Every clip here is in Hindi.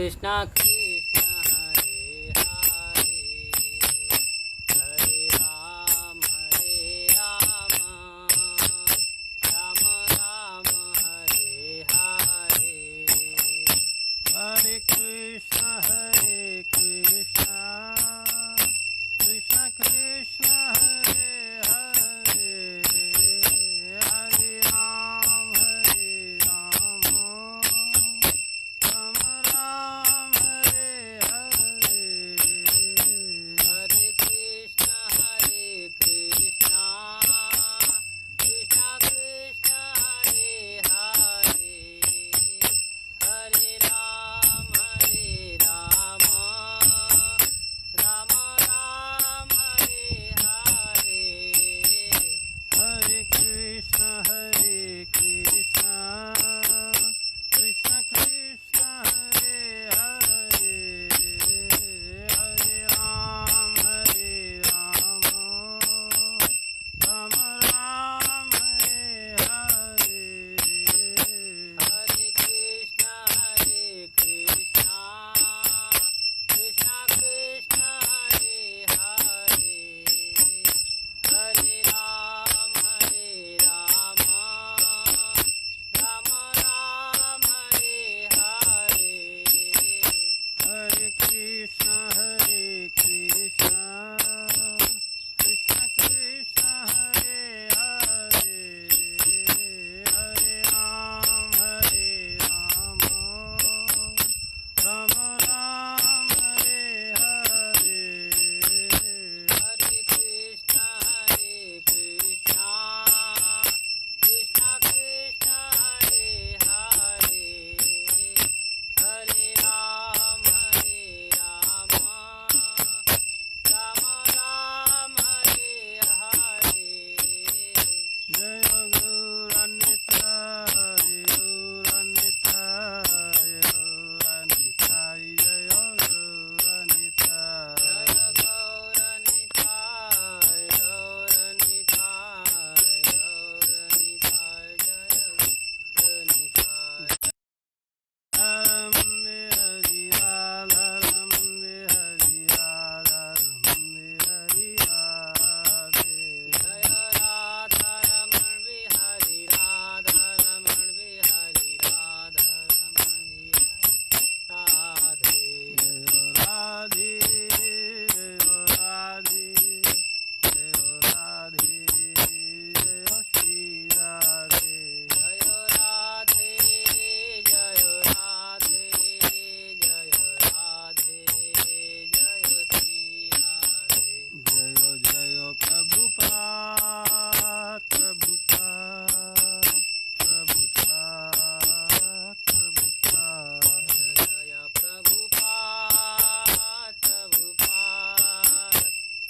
कृष्णा कृष्णा हरे हरे, हरे राम राम राम हरे हरे। हरे कृष्णा कृष्णा कृष्णा हरे हरे, हरे राम राम राम हरे हरे। हरे कृष्णा कृष्णा कृष्णा हरे हरे, हरे राम राम राम हरे हरे। हरे कृष्णा कृष्णा कृष्णा हरे हरे, हरे राम राम राम हरे हरे। हरे कृष्णा कृष्णा कृष्णा हरे हरे, हरे राम राम राम हरे हरे। हरे कृष्णा कृष्णा कृष्णा हरे हरे, हरे राम राम राम हरे हरे। हरे कृष्णा कृष्णा कृष्णा हरे हरे, हरे राम राम राम हरे हरे। जय गौरनिताय गौरनिताय गौरनिताय, जय गौरनिताय। जय गौरनिताय गौरनिताय गौरनिताय, जय गौरनिताय। रमणे हरि राधा, रमणे हरि राधा, रमणे हरि राधे। जय राधा रमण बिहारी राधा रमण बिहारी राधा रमण बिहारी राधे। जय राधे जय राधे जय राधे, जय श्री राधे। जय राधे जय राधे जय राधे जय श्री राधे। जय जय प्रभुपाद प्रभुपाद प्रभुपाद प्रभुपाद। जय प्रभुपाद प्रभुपाद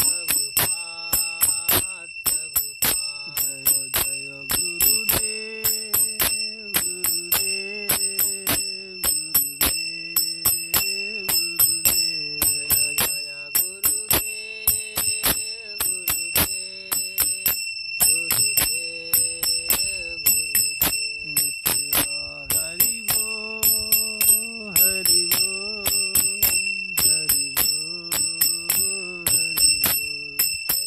प्रभुपाद प्रभुपाद। जय जय गुरुदेव गुरुदेव गुरुदेव गुरुदेव। जय जय गुरुदेव गुरुदेव गुरुदेव गुरुदेव। नित्य हरि बोल हरि बोल हरि बोल हरि बोल।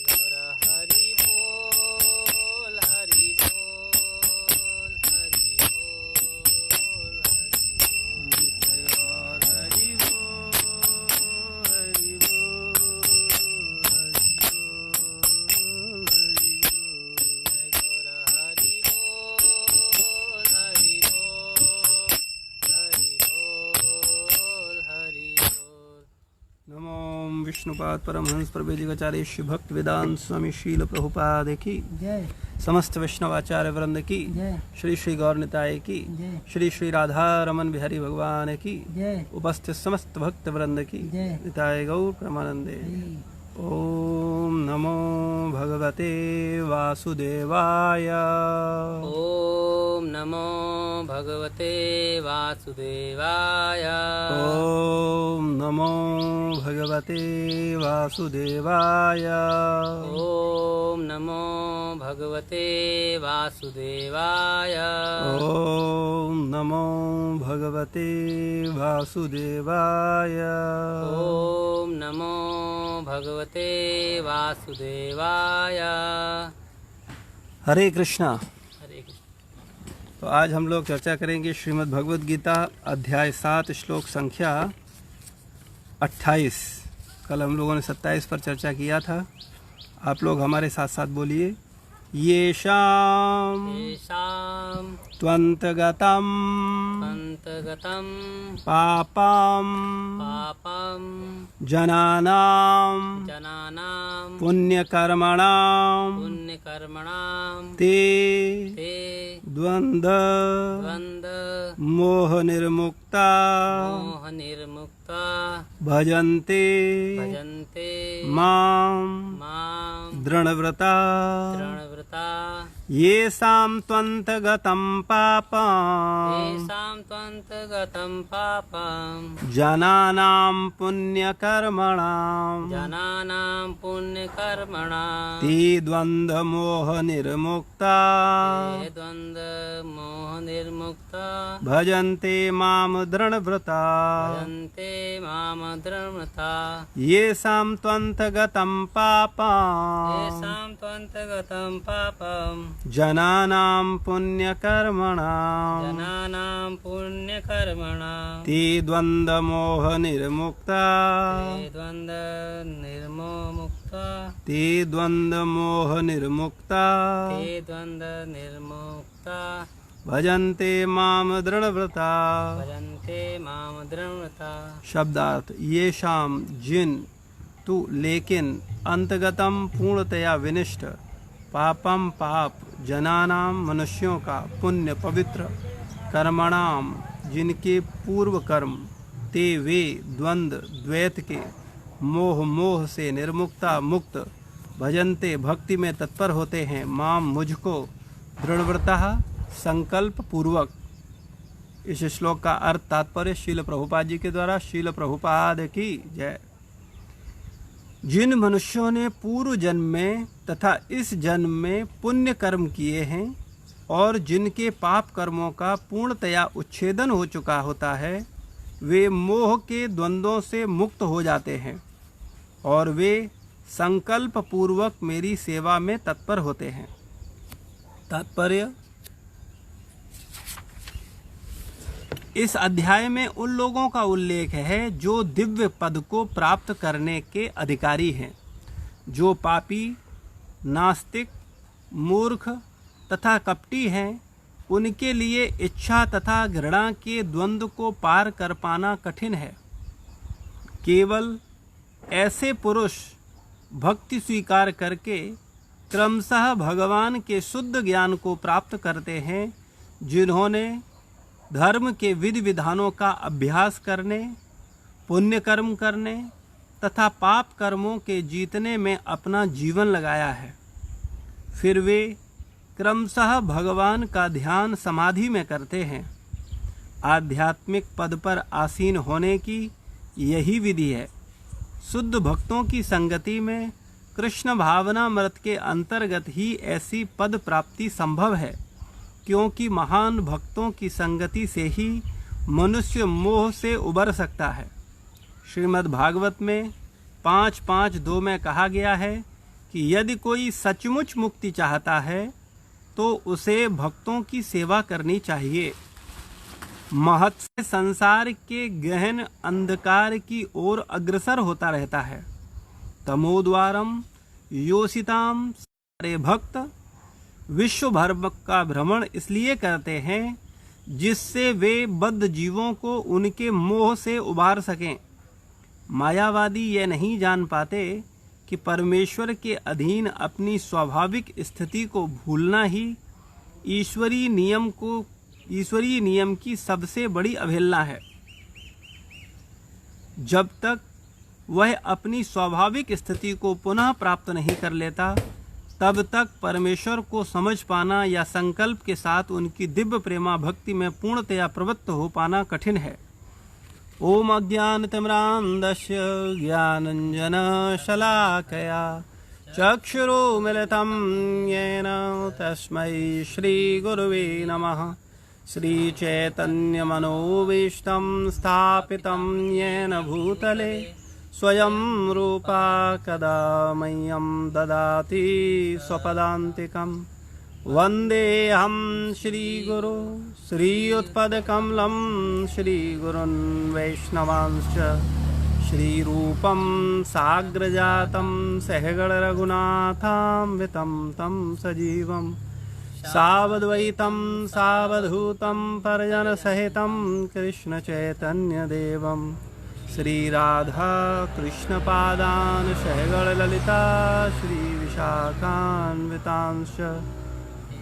गौर हरि बोल हरि बोल हरि बोल हरि बोल। नित्य हरि बोल हरि बोल हरि बोल हरि बोल। जय गौर हरि बोल हरि बोल हरि बोल हरि बोल। नमो विष्णुपाद परमहंस प्रवेदिकाचार्य भक्त वेदांत स्वामी शील प्रभुपाद की जय समस्त वैष्णवाचार्य वृंद की जय श्री श्री गौर निताय की जय श्री श्री राधा रमन बिहारी भगवान की जय उपस्थित समस्त भक्त वृंद की जय। निताय गौर परमानंदे। ओम नमो भगवते वासुदेवाय। ओम नमो भगवते वासुदेवाय। ओम नमो भगवते वासुदेवाय। ॐ नमो भगवते वासुदेवाय। ॐ नमो भगवते वासुदेवाय। ॐ नमो भगवते वासुदेवाय। हरे कृष्णा। हरे कृष्ण। तो आज हम लोग चर्चा करेंगे श्रीमद् भगवद गीता अध्याय 7 श्लोक संख्या 28। कल हम लोगों ने 27 पर चर्चा किया था। आप लोग हमारे साथ साथ बोलिए। येषां त्वन्तगतं अन्तगतं पापं पापं जनानां जनानां पुण्यकर्मणां पुण्यकर्मणां ते ते द्वन्द्व मोहनिर्मुक्ता मोहनिर्मुक्ता भजन्ते भजन्ते मां मां दृढव्रता। दृढव्रता। येषां त्वन्तगतं पापं येषां त्वन्तगतं पापं जनानां पुण्यकर्मणां जनानां पुण्यकर्मणां ते द्वन्द्वमोहनिर्मुक्ता ते द्वन्द्वमोहनिर्मुक्ता भजन्ते मां दृढव्रता। भजन्ते मां दृढव्रता। येषां त्वन्तगतं पापं येषां त्वन्तगतं पापं जनानां पुण्यकर्मणां जनानां पुण्यकर्मणां ते द्वन्द्वमोहनिर्मुक्ता ते द्वन्द्वनिर्मुक्ता ते द्वन्द्वमोहनिर्मुक्ता ते द्वन्द्वनिर्मुक्ता भजन्ते मां दृढव्रता। भजन्ते मां दृढव्रता। शब्दार्थ येषां जिन तु लेकिन अंतगतम पूर्णतया विनिष्ट पापम पाप जनानां मनुष्यों का पुण्य पवित्र कर्मणाम जिनके पूर्व कर्म ते वे द्वंद्व द्वैत के मोह से निर्मुक्ता मुक्त भजन्ते भक्ति में तत्पर होते हैं माम मुझको दृढ़व्रता संकल्प पूर्वक। इस श्लोक का अर्थ तात्पर्य श्रील प्रभुपाद जी के द्वारा। श्रील प्रभुपाद की जय। जिन मनुष्यों ने पूर्व जन्म में तथा इस जन्म में पुण्य कर्म किए हैं और जिनके पाप कर्मों का पूर्णतया उच्छेदन हो चुका होता है वे मोह के द्वंद्वों से मुक्त हो जाते हैं और वे संकल्प पूर्वक मेरी सेवा में तत्पर होते हैं। तात्पर्य इस अध्याय में उन लोगों का उल्लेख है जो दिव्य पद को प्राप्त करने के अधिकारी हैं। जो पापी नास्तिक मूर्ख तथा कपटी हैं उनके लिए इच्छा तथा घृणा के द्वंद्व को पार कर पाना कठिन है। केवल ऐसे पुरुष भक्ति स्वीकार करके क्रमशः भगवान के शुद्ध ज्ञान को प्राप्त करते हैं जिन्होंने धर्म के विधि विधानों का अभ्यास करने पुण्य कर्म करने तथा पाप कर्मों के जीतने में अपना जीवन लगाया है। फिर वे क्रमशः भगवान का ध्यान समाधि में करते हैं। आध्यात्मिक पद पर आसीन होने की यही विधि है। शुद्ध भक्तों की संगति में कृष्ण भावनामृत के अंतर्गत ही ऐसी पद प्राप्ति संभव है, क्योंकि महान भक्तों की संगति से ही मनुष्य मोह से उबर सकता है। श्रीमद् भागवत में 5.5.2 में कहा गया है कि यदि कोई सचमुच मुक्ति चाहता है तो उसे भक्तों की सेवा करनी चाहिए। महत्व संसार के गहन अंधकार की ओर अग्रसर होता रहता है। तमोद्वारम योषिताम सारे भक्त विश्व भर का भ्रमण इसलिए करते हैं जिससे वे बद्ध जीवों को उनके मोह से उबार सकें। मायावादी यह नहीं जान पाते कि परमेश्वर के अधीन अपनी स्वाभाविक स्थिति को भूलना ही ईश्वरीय नियम की सबसे बड़ी अवहेलना है। जब तक वह अपनी स्वाभाविक स्थिति को पुनः प्राप्त नहीं कर लेता तब तक परमेश्वर को समझ पाना या संकल्प के साथ उनकी दिव्य प्रेमा भक्ति में पूर्णतया प्रवृत्त हो पाना कठिन है। ॐ अज्ञानतिमिरान्धस्य ज्ञानञ्जनशलाकया चक्षुरुन्मिलितं येन तस्मै श्रीगुरुवे नमः। श्रीचैतन्यमनोभीष्टं स्थापितं येन भूतले स्वयं रूपा कदा मह्यं ददाति स्वपदान्तिकम्। वन्देऽहं श्रीगुरु श्रीयुत्पदकमलं श्रीगुरुन् वैष्णवांश्च श्रीरूपं साग्रजातं सहगणरघुनाथान्वितं तं सजीवं सावद्वैतं सावधूतं परिजनसहितं कृष्णचैतन्यदेवं श्रीराधा कृष्णपादान् सहगणललिता श्रीविशाखान्वितांश्च।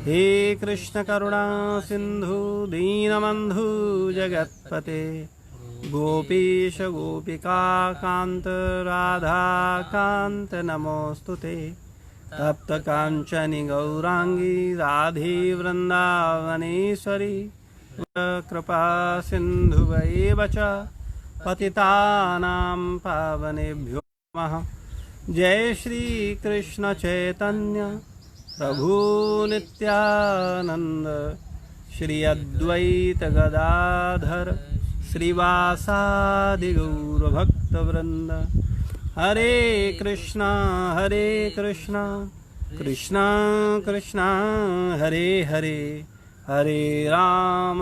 हे कृष्ण करुणा सिंधु दीनबंधु जगत्पते गोपीश गोपिका कांत राधा कांत नमोस्तुते। तप्त कांचनी गौरांगी राधे वृंदावनेश्वरी कृपा सिंधु वैव च पतितानां पावनेभ्यो नमः। जय श्री कृष्ण चैतन्य प्रभु नित्यानंद श्री अद्वैत गदाधर श्रीवासादि गौर भक्त वृंद। हरे कृष्णा कृष्णा कृष्णा हरे हरे, हरे राम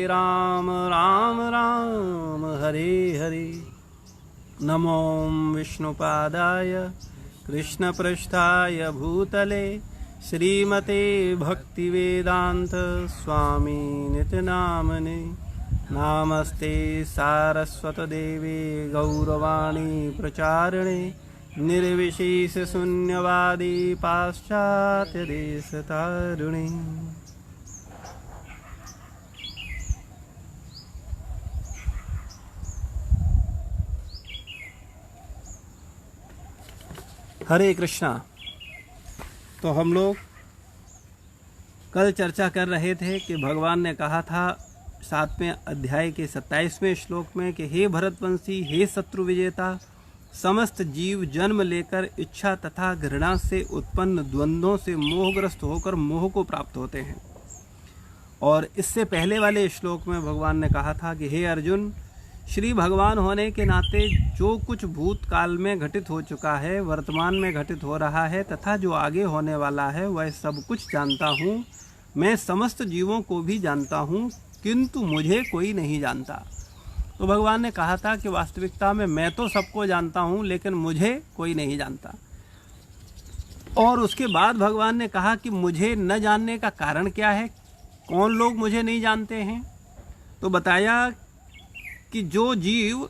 राम राम हरे हरे। नमो विष्णुपादाय कृष्णपृष्ठाय भूतले श्रीमते भक्तिवेदांत स्वामी नित्यनामने। नामस्ते सारस्वतदेवे गौरवाणी प्रचारिणे निर्विशेष शून्यवादी पाश्चात्य देशतारिणे। हरे कृष्णा। तो हम लोग कल चर्चा कर रहे थे कि भगवान ने कहा था 7वें अध्याय के 27वें श्लोक में कि हे भरतवंशी, हे शत्रु विजेता, समस्त जीव जन्म लेकर इच्छा तथा घृणा से उत्पन्न द्वंद्वों से मोहग्रस्त होकर मोह को प्राप्त होते हैं। और इससे पहले वाले श्लोक में भगवान ने कहा था कि हे अर्जुन, श्री भगवान होने के नाते जो कुछ भूतकाल में घटित हो चुका है, वर्तमान में घटित हो रहा है तथा जो आगे होने वाला है, वह सब कुछ जानता हूँ। मैं समस्त जीवों को भी जानता हूँ, किंतु मुझे कोई नहीं जानता। तो भगवान ने कहा था कि वास्तविकता में मैं तो सबको जानता हूँ, लेकिन मुझे कोई नहीं जानता। और उसके बाद भगवान ने कहा कि मुझे न जानने का कारण क्या है, कौन लोग मुझे नहीं जानते हैं। तो बताया कि जो जीव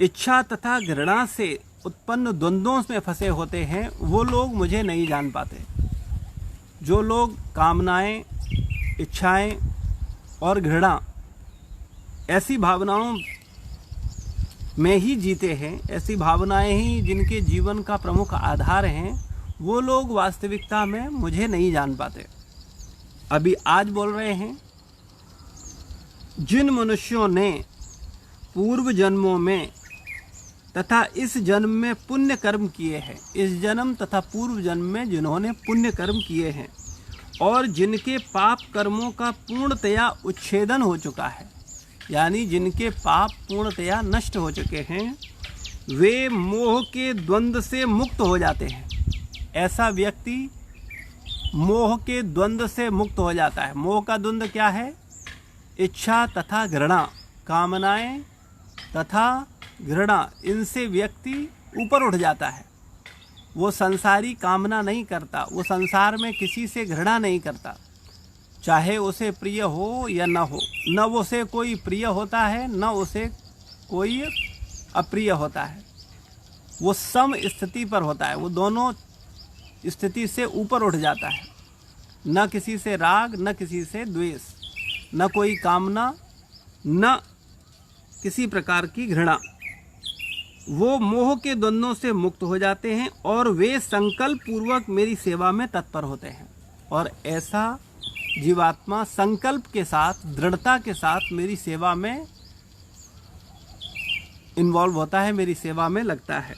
इच्छा तथा घृणा से उत्पन्न द्वंद्वों में फंसे होते हैं, वो लोग मुझे नहीं जान पाते। जो लोग कामनाएं, इच्छाएं और घृणा ऐसी भावनाओं में ही जीते हैं, ऐसी भावनाएं ही जिनके जीवन का प्रमुख आधार हैं, वो लोग वास्तविकता में मुझे नहीं जान पाते। अभी आज बोल रहे हैं, जिन मनुष्यों ने पूर्व जन्मों में तथा इस जन्म में पुण्य कर्म किए हैं, इस जन्म तथा पूर्व जन्म में जिन्होंने पुण्य कर्म किए हैं और जिनके पाप कर्मों का पूर्णतया उच्छेदन हो चुका है, यानी जिनके पाप पूर्णतया नष्ट हो चुके हैं, वे मोह के द्वंद्व से मुक्त हो जाते हैं। ऐसा व्यक्ति मोह के द्वंद्व से मुक्त हो जाता है। मोह का द्वंद्व क्या है? इच्छा तथा घृणा, कामनाएं तथा घृणा, इनसे व्यक्ति ऊपर उठ जाता है। वो संसारी कामना नहीं करता, वो संसार में किसी से घृणा नहीं करता, चाहे उसे प्रिय हो या न हो। न उसे कोई प्रिय होता है, न उसे कोई अप्रिय होता है। वो सम स्थिति पर होता है, वो दोनों स्थिति से ऊपर उठ जाता है। न किसी से राग, न किसी से द्वेष, न कोई कामना, न किसी प्रकार की घृणा। वो मोह के द्वंद्वों से मुक्त हो जाते हैं और वे संकल्प पूर्वक मेरी सेवा में तत्पर होते हैं। और ऐसा जीवात्मा संकल्प के साथ, दृढ़ता के साथ मेरी सेवा में इन्वॉल्व होता है, मेरी सेवा में लगता है।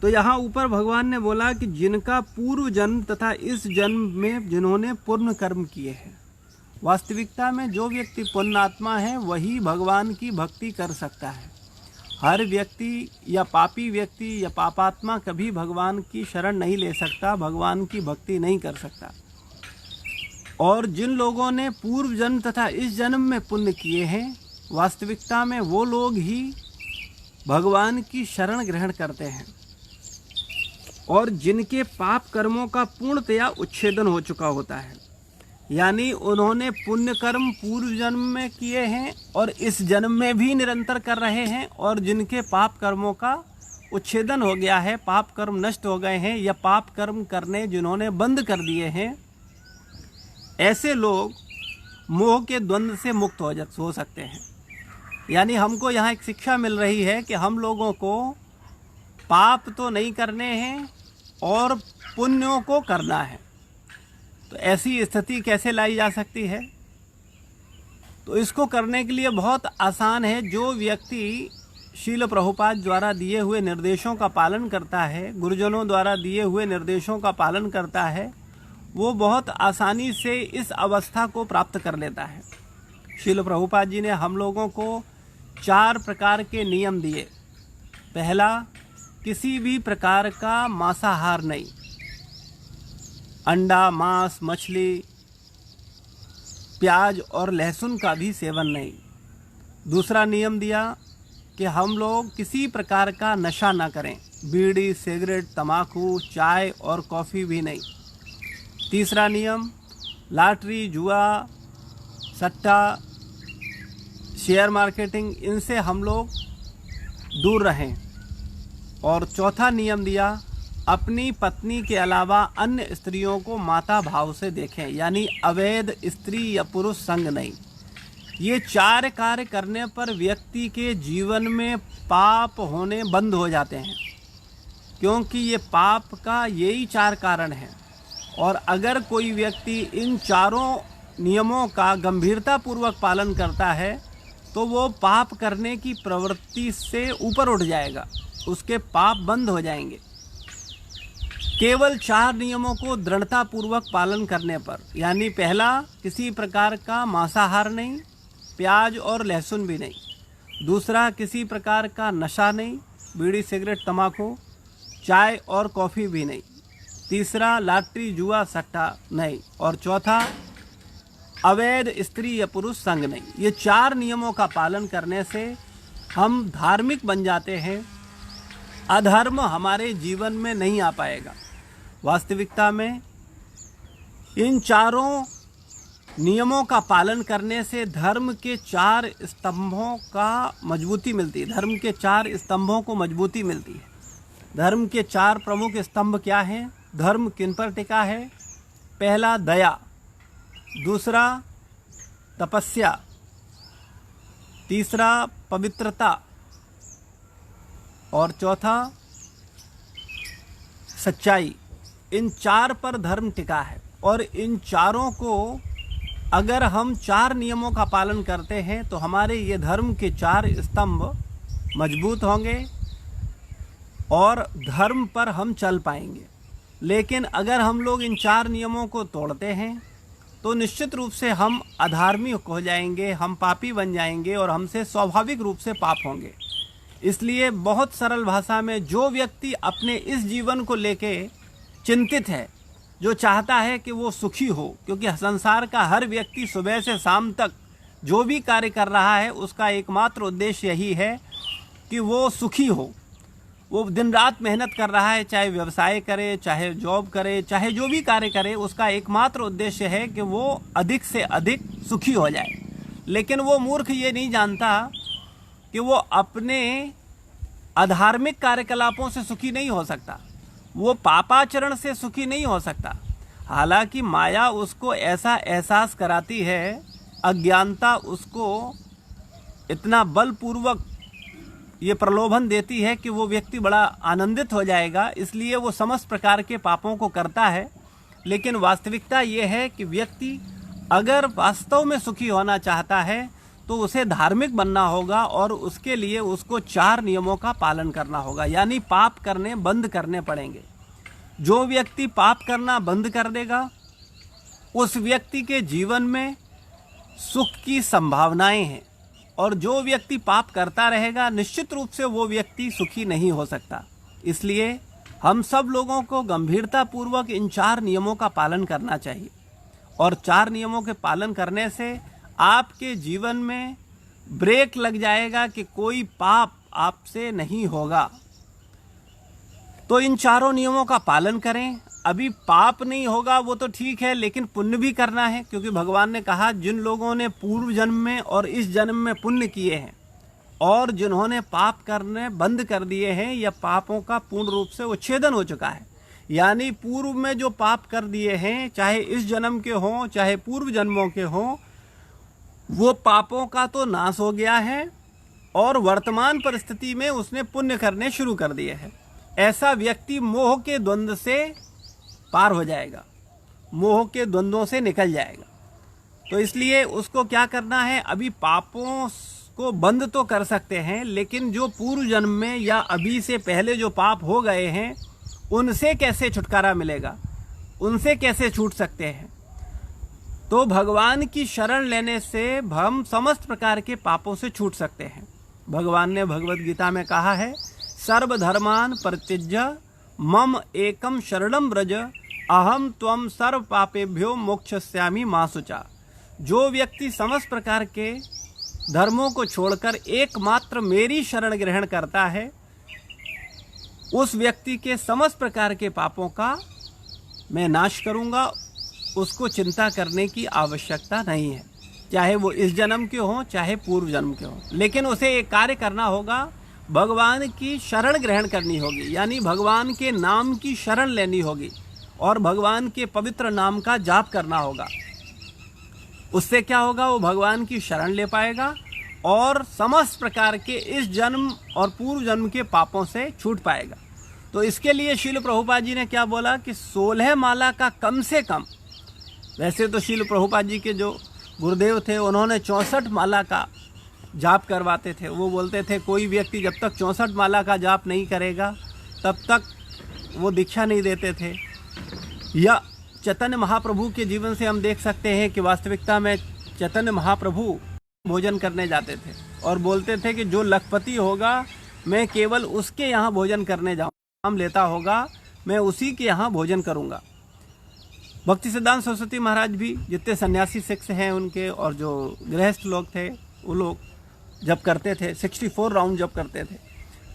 तो यहाँ ऊपर भगवान ने बोला कि जिनका पूर्व जन्म तथा इस जन्म में जिन्होंने पुण्य कर्म किए हैं। वास्तविकता में जो व्यक्ति पुण्यात्मा है वही भगवान की भक्ति कर सकता है। हर व्यक्ति या पापी व्यक्ति या पापात्मा कभी भगवान की शरण नहीं ले सकता, भगवान की भक्ति नहीं कर सकता। और जिन लोगों ने पूर्व जन्म तथा इस जन्म में पुण्य किए हैं, वास्तविकता में वो लोग ही भगवान की शरण ग्रहण करते हैं। और जिनके पाप कर्मों का पूर्णतया उच्छेदन हो चुका होता है, यानी उन्होंने पुण्य कर्म पूर्व जन्म में किए हैं और इस जन्म में भी निरंतर कर रहे हैं, और जिनके पाप कर्मों का उच्छेदन हो गया है, पाप कर्म नष्ट हो गए हैं या पाप कर्म करने जिन्होंने बंद कर दिए हैं, ऐसे लोग मोह के द्वंद्व से मुक्त हो सकते हैं। यानी हमको यहाँ एक शिक्षा मिल रही है कि हम लोगों को पाप तो नहीं करने हैं और पुण्यों को करना है। तो ऐसी स्थिति कैसे लाई जा सकती है? तो इसको करने के लिए बहुत आसान है। जो व्यक्ति शील प्रभुपाद द्वारा दिए हुए निर्देशों का पालन करता है, गुरुजनों द्वारा दिए हुए निर्देशों का पालन करता है, वो बहुत आसानी से इस अवस्था को प्राप्त कर लेता है। शील प्रभुपाद जी ने हम लोगों को 4 प्रकार के नियम दिए। पहला, किसी भी प्रकार का मांसाहार नहीं, अंडा, मांस, मछली, प्याज और लहसुन का भी सेवन नहीं। दूसरा नियम दिया कि हम लोग किसी प्रकार का नशा ना करें, बीड़ी, सिगरेट, तंबाकू, चाय और कॉफ़ी भी नहीं। तीसरा नियम, लॉटरी, जुआ, सट्टा, शेयर मार्केटिंग, इनसे हम लोग दूर रहें। और चौथा नियम दिया, अपनी पत्नी के अलावा अन्य स्त्रियों को माता भाव से देखें, यानी अवैध स्त्री या पुरुष संग नहीं। ये 4 कार्य करने पर व्यक्ति के जीवन में पाप होने बंद हो जाते हैं, क्योंकि ये पाप का यही 4 कारण हैं। और अगर कोई व्यक्ति इन 4 नियमों का गंभीरतापूर्वक पालन करता है तो वो पाप करने की प्रवृत्ति से ऊपर उठ जाएगा, उसके पाप बंद हो जाएंगे। केवल 4 नियमों को दृढ़तापूर्वक पालन करने पर, यानी पहला, किसी प्रकार का मांसाहार नहीं, प्याज और लहसुन भी नहीं। दूसरा, किसी प्रकार का नशा नहीं, बीड़ी, सिगरेट, तंबाकू, चाय और कॉफ़ी भी नहीं। तीसरा, लॉटरी, जुआ, सट्टा नहीं। और चौथा, अवैध स्त्री या पुरुष संग नहीं। ये 4 नियमों का पालन करने से हम धार्मिक बन जाते हैं, अधर्म हमारे जीवन में नहीं आ पाएगा। वास्तविकता में इन 4 नियमों का पालन करने से धर्म के 4 स्तंभों का मजबूती मिलती है, धर्म के 4 स्तंभों को मजबूती मिलती है। धर्म के 4 प्रमुख स्तंभ क्या हैं? धर्म किन पर टिका है? पहला, दया। दूसरा, तपस्या। तीसरा, पवित्रता। और चौथा, सच्चाई। इन 4 पर धर्म टिका है। और इन 4 को अगर हम 4 नियमों का पालन करते हैं तो हमारे ये धर्म के 4 स्तंभ मजबूत होंगे और धर्म पर हम चल पाएंगे। लेकिन अगर हम लोग इन 4 नियमों को तोड़ते हैं तो निश्चित रूप से हम अधार्मिक हो जाएंगे, हम पापी बन जाएंगे और हमसे स्वाभाविक रूप से पाप होंगे। इसलिए बहुत सरल भाषा में, जो व्यक्ति अपने इस जीवन को लेके चिंतित है, जो चाहता है कि वो सुखी हो, क्योंकि संसार का हर व्यक्ति सुबह से शाम तक जो भी कार्य कर रहा है उसका एकमात्र उद्देश्य यही है कि वो सुखी हो। वो दिन रात मेहनत कर रहा है, चाहे व्यवसाय करे, चाहे जॉब करे, चाहे जो भी कार्य करे, उसका एकमात्र उद्देश्य है कि वो अधिक से अधिक सुखी हो जाए। लेकिन वो मूर्ख ये नहीं जानता कि वो अपने अधार्मिक कार्यकलापों से सुखी नहीं हो सकता, वो पापाचरण से सुखी नहीं हो सकता। हालांकि माया उसको ऐसा एहसास कराती है, अज्ञानता उसको इतना बलपूर्वक ये प्रलोभन देती है कि वो व्यक्ति बड़ा आनंदित हो जाएगा, इसलिए वो समस्त प्रकार के पापों को करता है। लेकिन वास्तविकता ये है कि व्यक्ति अगर वास्तव में सुखी होना चाहता है तो उसे धार्मिक बनना होगा और उसके लिए उसको 4 नियमों का पालन करना होगा, यानी पाप करने बंद करने पड़ेंगे। जो व्यक्ति पाप करना बंद कर देगा उस व्यक्ति के जीवन में सुख की संभावनाएं हैं, और जो व्यक्ति पाप करता रहेगा निश्चित रूप से वो व्यक्ति सुखी नहीं हो सकता। इसलिए हम सब लोगों को गंभीरतापूर्वक इन 4 नियमों का पालन करना चाहिए, और 4 नियमों के पालन करने से आपके जीवन में ब्रेक लग जाएगा कि कोई पाप आपसे नहीं होगा। तो इन 4 नियमों का पालन करें। अभी पाप नहीं होगा वो तो ठीक है, लेकिन पुण्य भी करना है, क्योंकि भगवान ने कहा जिन लोगों ने पूर्व जन्म में और इस जन्म में पुण्य किए हैं और जिन्होंने पाप करने बंद कर दिए हैं या पापों का पूर्ण रूप से उच्छेदन हो चुका है, यानी पूर्व में जो पाप कर दिए हैं चाहे इस जन्म के हों चाहे पूर्व जन्मों के हों, वो पापों का तो नाश हो गया है और वर्तमान परिस्थिति में उसने पुण्य करने शुरू कर दिए हैं। ऐसा व्यक्ति मोह के द्वंद्व से पार हो जाएगा, मोह के द्वंद्वों से निकल जाएगा। तो इसलिए उसको क्या करना है, अभी पापों को बंद तो कर सकते हैं, लेकिन जो पूर्व जन्म में या अभी से पहले जो पाप हो गए हैं उनसे कैसे छुटकारा मिलेगा, उनसे कैसे छूट सकते हैं। तो भगवान की शरण लेने से हम समस्त प्रकार के पापों से छूट सकते हैं। भगवान ने भगवत गीता में कहा है, सर्वधर्मान परित्यज्य मम एकम शरणम व्रज अहम त्वम सर्व पापेभ्यो मोक्षयिष्यामि मा शुचा। जो व्यक्ति समस्त प्रकार के धर्मों को छोड़कर एकमात्र मेरी शरण ग्रहण करता है उस व्यक्ति के समस्त प्रकार के पापों का मैं नाश करूंगा। उसको चिंता करने की आवश्यकता नहीं है, चाहे वो इस जन्म के हों चाहे पूर्व जन्म के हों। लेकिन उसे एक कार्य करना होगा, भगवान की शरण ग्रहण करनी होगी, यानी भगवान के नाम की शरण लेनी होगी और भगवान के पवित्र नाम का जाप करना होगा। उससे क्या होगा, वो भगवान की शरण ले पाएगा और समस्त प्रकार के इस जन्म और पूर्व जन्म के पापों से छूट पाएगा। तो इसके लिए श्रील प्रभुपाद जी ने क्या बोला कि 16 माला का कम से कम, वैसे तो श्रील प्रभुपाद जी के जो गुरुदेव थे उन्होंने 64 माला का जाप करवाते थे। वो बोलते थे कोई व्यक्ति जब तक 64 माला का जाप नहीं करेगा तब तक वो दीक्षा नहीं देते थे। या चैतन्य महाप्रभु के जीवन से हम देख सकते हैं कि वास्तविकता में चैतन्य महाप्रभु भोजन करने जाते थे और बोलते थे कि जो लखपति होगा मैं केवल उसके यहाँ भोजन करने जाऊँ, नाम लेता होगा मैं उसी के यहाँ भोजन करूँगा। भक्ति सिद्धांत सरस्वती महाराज भी जितने सन्यासी सिक्स हैं उनके और जो गृहस्थ लोग थे वो लोग जब करते थे 64 राउंड जब करते थे।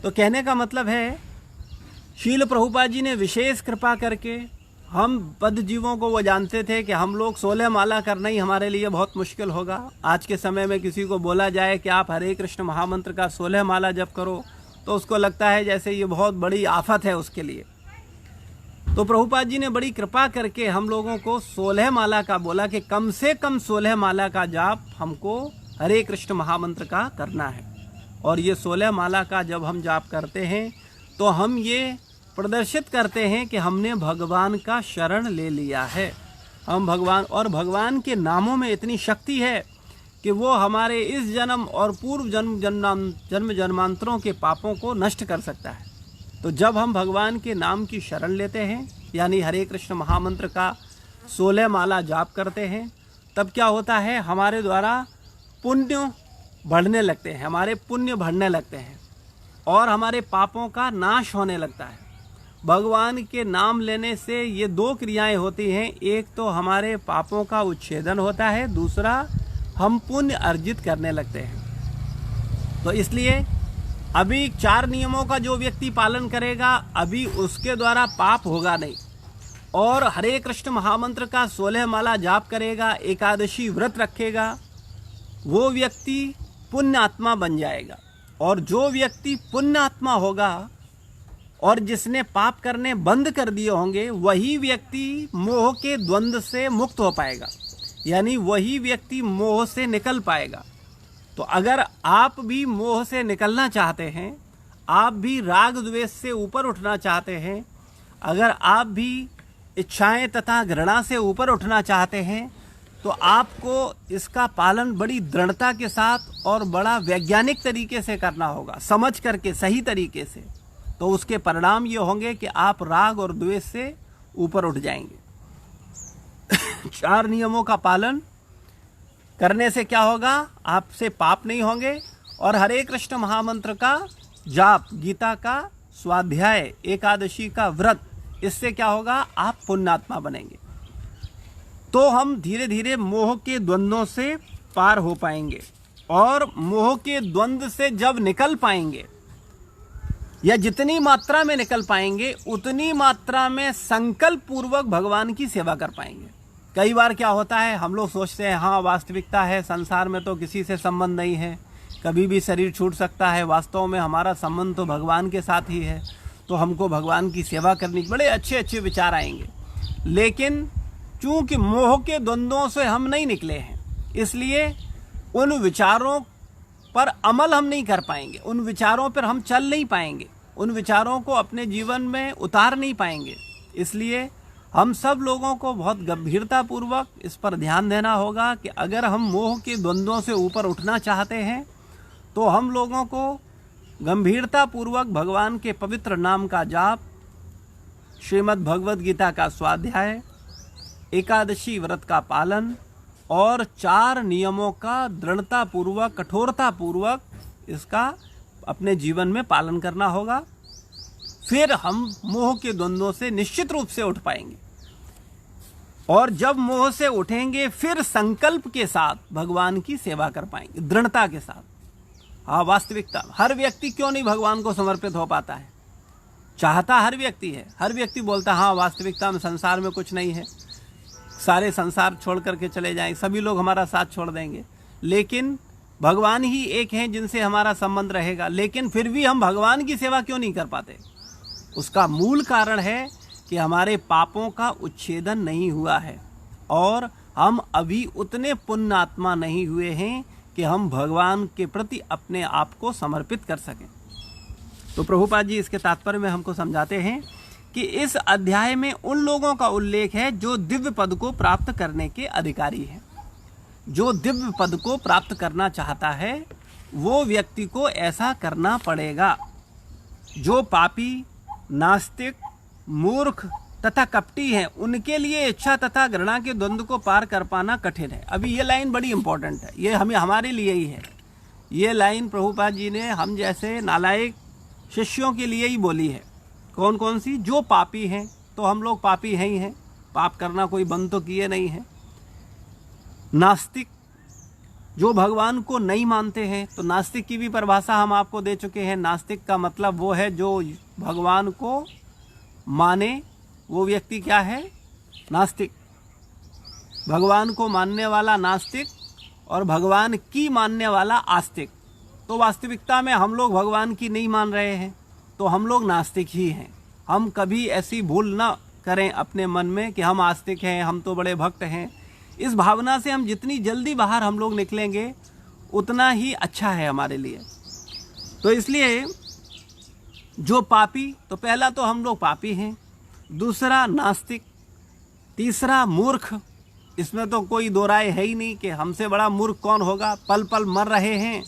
तो कहने का मतलब है श्रील प्रभुपाद जी ने विशेष कृपा करके, हम बद्ध जीवों को वो जानते थे कि हम लोग 16 माला करना ही हमारे लिए बहुत मुश्किल होगा। आज के समय में किसी को बोला जाए कि आप हरे कृष्ण महामंत्र का 16 माला जप करो तो उसको लगता है जैसे ये बहुत बड़ी आफत है उसके लिए। तो प्रभुपाद जी ने बड़ी कृपा करके हम लोगों को 16 माला का बोला कि कम से कम 16 माला का जाप हमको हरे कृष्ण महामंत्र का करना है। और ये 16 माला का जब हम जाप करते हैं तो हम ये प्रदर्शित करते हैं कि हमने भगवान का शरण ले लिया है। हम भगवान, और भगवान के नामों में इतनी शक्ति है कि वो हमारे इस जन्म और पूर्व जन्म जन्मांतरों के पापों को नष्ट कर सकता है। तो जब हम भगवान के नाम की शरण लेते हैं यानी हरे कृष्ण महामंत्र का 16 माला जाप करते हैं, तब क्या होता है, हमारे द्वारा पुण्य बढ़ने लगते हैं, हमारे पुण्य बढ़ने लगते हैं और हमारे पापों का नाश होने लगता है। भगवान के नाम लेने से ये 2 क्रियाएं होती हैं, एक तो हमारे पापों का उच्छेदन होता है, दूसरा हम पुण्य अर्जित करने लगते हैं। तो इसलिए अभी 4 नियमों का जो व्यक्ति पालन करेगा अभी उसके द्वारा पाप होगा नहीं, और हरे कृष्ण महामंत्र का 16 माला जाप करेगा, एकादशी व्रत रखेगा, वो व्यक्ति पुण्य आत्मा बन जाएगा। और जो व्यक्ति पुण्य आत्मा होगा और जिसने पाप करने बंद कर दिए होंगे वही व्यक्ति मोह के द्वंद्व से मुक्त हो पाएगा, यानी वही व्यक्ति मोह से निकल पाएगा। तो अगर आप भी मोह से निकलना चाहते हैं, आप भी राग द्वेष से ऊपर उठना चाहते हैं, अगर आप भी इच्छाएं तथा घृणा से ऊपर उठना चाहते हैं, तो आपको इसका पालन बड़ी दृढ़ता के साथ और बड़ा वैज्ञानिक तरीके से करना होगा, समझ करके सही तरीके से। तो उसके परिणाम ये होंगे कि आप राग और द्वेष से ऊपर उठ जाएंगे। 4 नियमों का पालन करने से क्या होगा, आपसे पाप नहीं होंगे, और हरे कृष्ण महामंत्र का जाप, गीता का स्वाध्याय, एकादशी का व्रत, इससे क्या होगा, आप पुण्यात्मा बनेंगे। तो हम धीरे धीरे मोह के द्वंद्वों से पार हो पाएंगे, और मोह के द्वंद्व से जब निकल पाएंगे, या जितनी मात्रा में निकल पाएंगे उतनी मात्रा में संकल्प पूर्वक भगवान की सेवा कर पाएंगे। कई बार क्या होता है, हम लोग सोचते हैं हाँ वास्तविकता है, संसार में तो किसी से संबंध नहीं है, कभी भी शरीर छूट सकता है, वास्तव में हमारा संबंध तो भगवान के साथ ही है, तो हमको भगवान की सेवा करनी, बड़े अच्छे अच्छे विचार आएंगे। लेकिन चूंकि मोह के द्वंद्वों से हम नहीं निकले हैं, इसलिए उन विचारों पर अमल हम नहीं कर पाएंगे, उन विचारों पर हम चल नहीं पाएंगे, उन विचारों को अपने जीवन में उतार नहीं पाएंगे। इसलिए हम सब लोगों को बहुत गंभीरतापूर्वक इस पर ध्यान देना होगा कि अगर हम मोह के द्वंद्वों से ऊपर उठना चाहते हैं तो हम लोगों को गंभीरतापूर्वक भगवान के पवित्र नाम का जाप, श्रीमद् भगवद गीता का स्वाध्याय, एकादशी व्रत का पालन और 4 नियमों का दृढ़तापूर्वक, कठोरतापूर्वक इसका अपने जीवन में पालन करना होगा। फिर हम मोह के द्वंद्वों से निश्चित रूप से उठ पाएंगे, और जब मोह से उठेंगे फिर संकल्प के साथ भगवान की सेवा कर पाएंगे, दृढ़ता के साथ। हाँ, वास्तविकता हर व्यक्ति क्यों नहीं भगवान को समर्पित हो पाता है, चाहता हर व्यक्ति है, हर व्यक्ति बोलता हाँ वास्तविकता में संसार में कुछ नहीं है, सारे संसार छोड़ करके चले जाएं, सभी लोग हमारा साथ छोड़ देंगे, लेकिन भगवान ही एक हैं जिनसे हमारा संबंध रहेगा। लेकिन फिर भी हम भगवान की सेवा क्यों नहीं कर पाते, उसका मूल कारण है कि हमारे पापों का उच्छेदन नहीं हुआ है, और हम अभी उतने पुण्यात्मा नहीं हुए हैं कि हम भगवान के प्रति अपने आप को समर्पित कर सकें। तो प्रभुपाद जी इसके तात्पर्य में हमको समझाते हैं कि इस अध्याय में उन लोगों का उल्लेख है जो दिव्य पद को प्राप्त करने के अधिकारी हैं। जो दिव्य पद को प्राप्त करना चाहता है वो व्यक्ति को ऐसा करना पड़ेगा। जो पापी, नास्तिक, मूर्ख तथा कपटी हैं, उनके लिए इच्छा तथा घृणा के द्वंद्व को पार कर पाना कठिन है। अभी ये लाइन बड़ी इंपॉर्टेंट है, ये हमारे लिए ही है। ये लाइन प्रभुपाद जी ने हम जैसे नालायक शिष्यों के लिए ही बोली है। कौन कौन सी? जो पापी हैं, तो हम लोग पापी हैं ही हैं, पाप करना कोई बंद तो किए नहीं है। नास्तिक, जो भगवान को नहीं मानते हैं, तो नास्तिक की भी परिभाषा हम आपको दे चुके हैं। नास्तिक का मतलब वो है जो भगवान को माने, वो व्यक्ति क्या है? नास्तिक। भगवान को मानने वाला नास्तिक और भगवान की मानने वाला आस्तिक। तो वास्तविकता में हम लोग भगवान की नहीं मान रहे हैं, तो हम लोग नास्तिक ही हैं। हम कभी ऐसी भूल ना करें अपने मन में कि हम आस्तिक हैं, हम तो बड़े भक्त हैं। इस भावना से हम जितनी जल्दी बाहर हम लोग निकलेंगे उतना ही अच्छा है हमारे लिए। तो इसलिए जो पापी, तो पहला तो हम लोग पापी हैं, दूसरा नास्तिक, तीसरा मूर्ख। इसमें तो कोई दो राय है ही नहीं कि हमसे बड़ा मूर्ख कौन होगा। पल पल मर रहे हैं,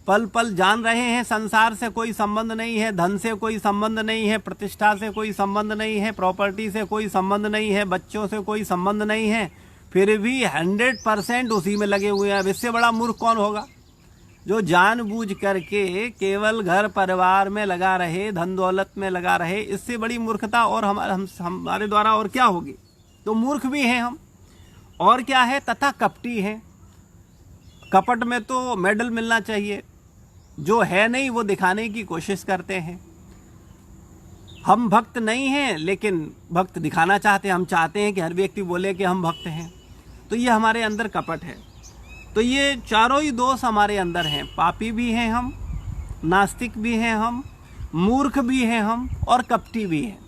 पल पल जान रहे हैं संसार से कोई संबंध नहीं है, धन से कोई संबंध नहीं है, प्रतिष्ठा से कोई संबंध नहीं है, प्रॉपर्टी से कोई संबंध नहीं है, बच्चों से कोई संबंध नहीं है, फिर भी 100% उसी में लगे हुए हैं। इससे बड़ा मूर्ख कौन होगा? जो जानबूझ करके केवल घर परिवार में लगा रहे, धन दौलत में लगा रहे, इससे बड़ी मूर्खता और हमारे द्वारा और क्या होगी? तो मूर्ख भी हैं हम। और क्या है? तथा कपटी हैं। कपट में तो मेडल मिलना चाहिए, जो है नहीं वो दिखाने की कोशिश करते हैं। हम भक्त नहीं हैं लेकिन भक्त दिखाना चाहते हैं। हम चाहते हैं कि हर व्यक्ति बोले कि हम भक्त हैं, तो ये हमारे अंदर कपट है। तो ये चारों ही दोष हमारे अंदर हैं। पापी भी हैं हम, नास्तिक भी हैं हम, मूर्ख भी हैं हम, और कपटी भी हैं।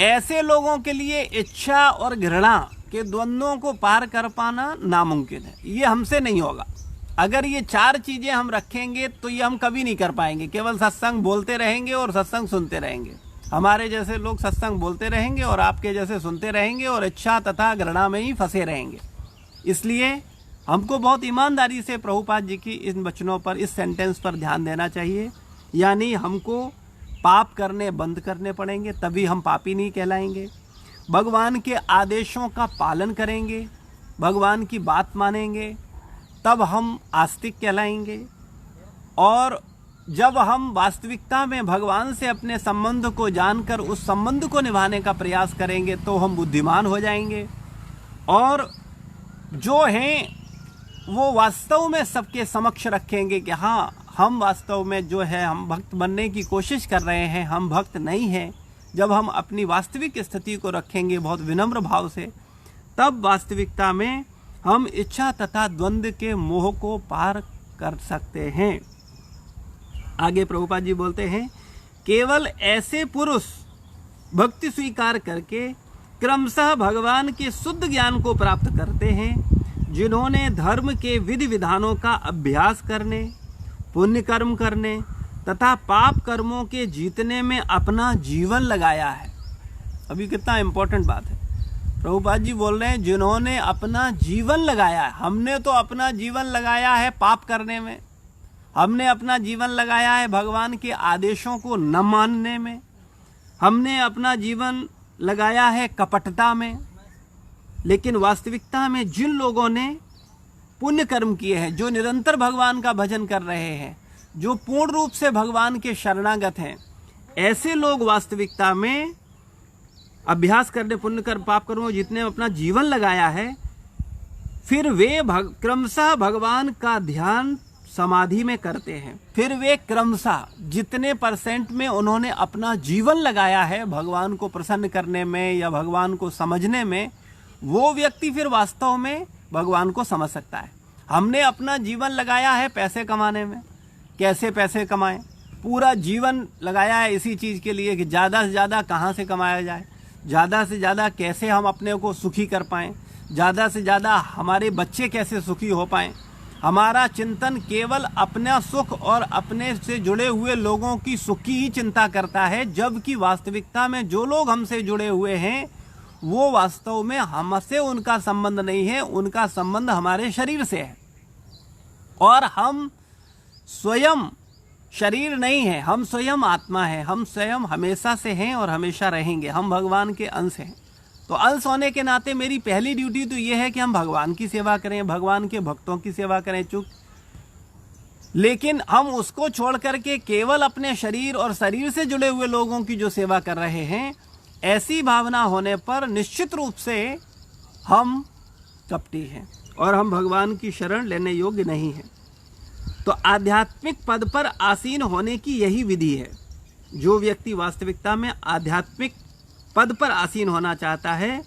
ऐसे लोगों के लिए इच्छा और घृणा के द्वंद्वों को पार कर पाना नामुमकिन है। ये हमसे नहीं होगा। अगर ये 4 चीजें हम रखेंगे तो ये हम कभी नहीं कर पाएंगे। केवल सत्संग बोलते रहेंगे और सत्संग सुनते रहेंगे। हमारे जैसे लोग सत्संग बोलते रहेंगे और आपके जैसे सुनते रहेंगे और इच्छा तथा घृणा में ही फंसे रहेंगे। इसलिए हमको बहुत ईमानदारी से प्रभुपाद जी की इन वचनों पर, इस सेंटेंस पर ध्यान देना चाहिए। यानी हमको पाप करने बंद करने पड़ेंगे, तभी हम पापी नहीं कहलाएंगे। भगवान के आदेशों का पालन करेंगे, भगवान की बात मानेंगे, तब हम आस्तिक कहलाएंगे। और जब हम वास्तविकता में भगवान से अपने संबंध को जानकर उस संबंध को निभाने का प्रयास करेंगे तो हम बुद्धिमान हो जाएंगे और जो हैं वो वास्तव में सबके समक्ष रखेंगे कि हाँ, हम वास्तव में जो है हम भक्त बनने की कोशिश कर रहे हैं, हम भक्त नहीं हैं। जब हम अपनी वास्तविक स्थिति को रखेंगे बहुत विनम्र भाव से, तब वास्तविकता में हम इच्छा तथा द्वंद्व के मोह को पार कर सकते हैं। आगे प्रभुपाद जी बोलते हैं, केवल ऐसे पुरुष भक्ति स्वीकार करके क्रमशः भगवान के शुद्ध ज्ञान को प्राप्त करते हैं, जिन्होंने धर्म के विधि विधानों का अभ्यास करने, पुण्य कर्म करने तथा पाप कर्मों के जीतने में अपना जीवन लगाया है। अभी कितना इम्पोर्टेंट बात है। प्रभुपाद जी बोल रहे हैं जिन्होंने अपना जीवन लगाया है। हमने तो अपना जीवन लगाया है पाप करने में, हमने अपना जीवन लगाया है भगवान के आदेशों को न मानने में, हमने अपना जीवन लगाया है कपटता में। लेकिन वास्तविकता में जिन लोगों ने पुण्य कर्म किए हैं, जो निरंतर भगवान का भजन कर रहे हैं, जो पूर्ण रूप से भगवान के शरणागत हैं, ऐसे लोग वास्तविकता में अभ्यास करने, पुण्य कर्म पाप कर्मों जितने अपना जीवन लगाया है, फिर वे क्रमशः भगवान का ध्यान समाधि में करते हैं। फिर वे क्रमशः जितने % में उन्होंने अपना जीवन लगाया है भगवान को प्रसन्न करने में या भगवान को समझने में, वो व्यक्ति फिर वास्तव में भगवान को समझ सकता है। हमने अपना जीवन लगाया है पैसे कमाने में, कैसे पैसे कमाएं, पूरा जीवन लगाया है इसी चीज़ के लिए कि ज़्यादा से ज़्यादा कहाँ से कमाया जाए, ज़्यादा से ज़्यादा कैसे हम अपने को सुखी कर पाएँ, ज़्यादा से ज़्यादा हमारे बच्चे कैसे सुखी हो पाएँ। हमारा चिंतन केवल अपना सुख और अपने से जुड़े हुए लोगों की सुख की ही चिंता करता है, जबकि वास्तविकता में जो लोग हमसे जुड़े हुए हैं वो वास्तव में हमसे उनका संबंध नहीं है, उनका संबंध हमारे शरीर से है। और हम स्वयं शरीर नहीं है, हम स्वयं आत्मा है, हम स्वयं हमेशा से हैं और हमेशा रहेंगे। हम भगवान के अंश हैं। तो अंश होने के नाते मेरी पहली ड्यूटी तो ये है कि हम भगवान की सेवा करें, भगवान के भक्तों की सेवा करें। लेकिन हम उसको छोड़ करके केवल अपने शरीर और शरीर से जुड़े हुए लोगों की जो सेवा कर रहे हैं, ऐसी भावना होने पर निश्चित रूप से हम कपटी हैं और हम भगवान की शरण लेने योग्य नहीं हैं। तो आध्यात्मिक पद पर आसीन होने की यही विधि है। जो व्यक्ति वास्तविकता में आध्यात्मिक पद पर आसीन होना चाहता है,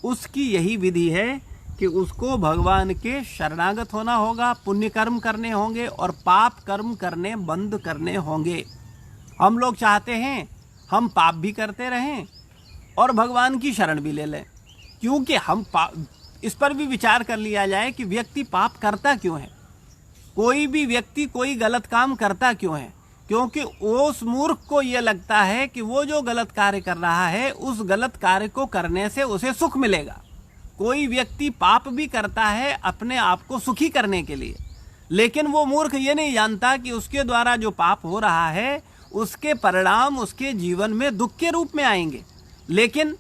उसकी यही विधि है कि उसको भगवान के शरणागत होना होगा, पुण्य कर्म करने होंगे और पाप कर्म करने बंद करने होंगे। हम लोग चाहते हैं हम पाप भी करते रहें और भगवान की शरण भी ले लें, क्योंकि हम इस पर भी विचार कर लिया जाए कि व्यक्ति पाप करता क्यों है। कोई भी व्यक्ति कोई गलत काम करता क्यों है? क्योंकि उस मूर्ख को ये लगता है कि वो जो गलत कार्य कर रहा है, उस गलत कार्य को करने से उसे सुख मिलेगा। कोई व्यक्ति पाप भी करता है अपने आप को सुखी करने के लिए, लेकिन वो मूर्ख ये नहीं जानता कि उसके द्वारा जो पाप हो रहा है उसके परिणाम उसके जीवन में दुख के रूप में आएंगे। लेकिन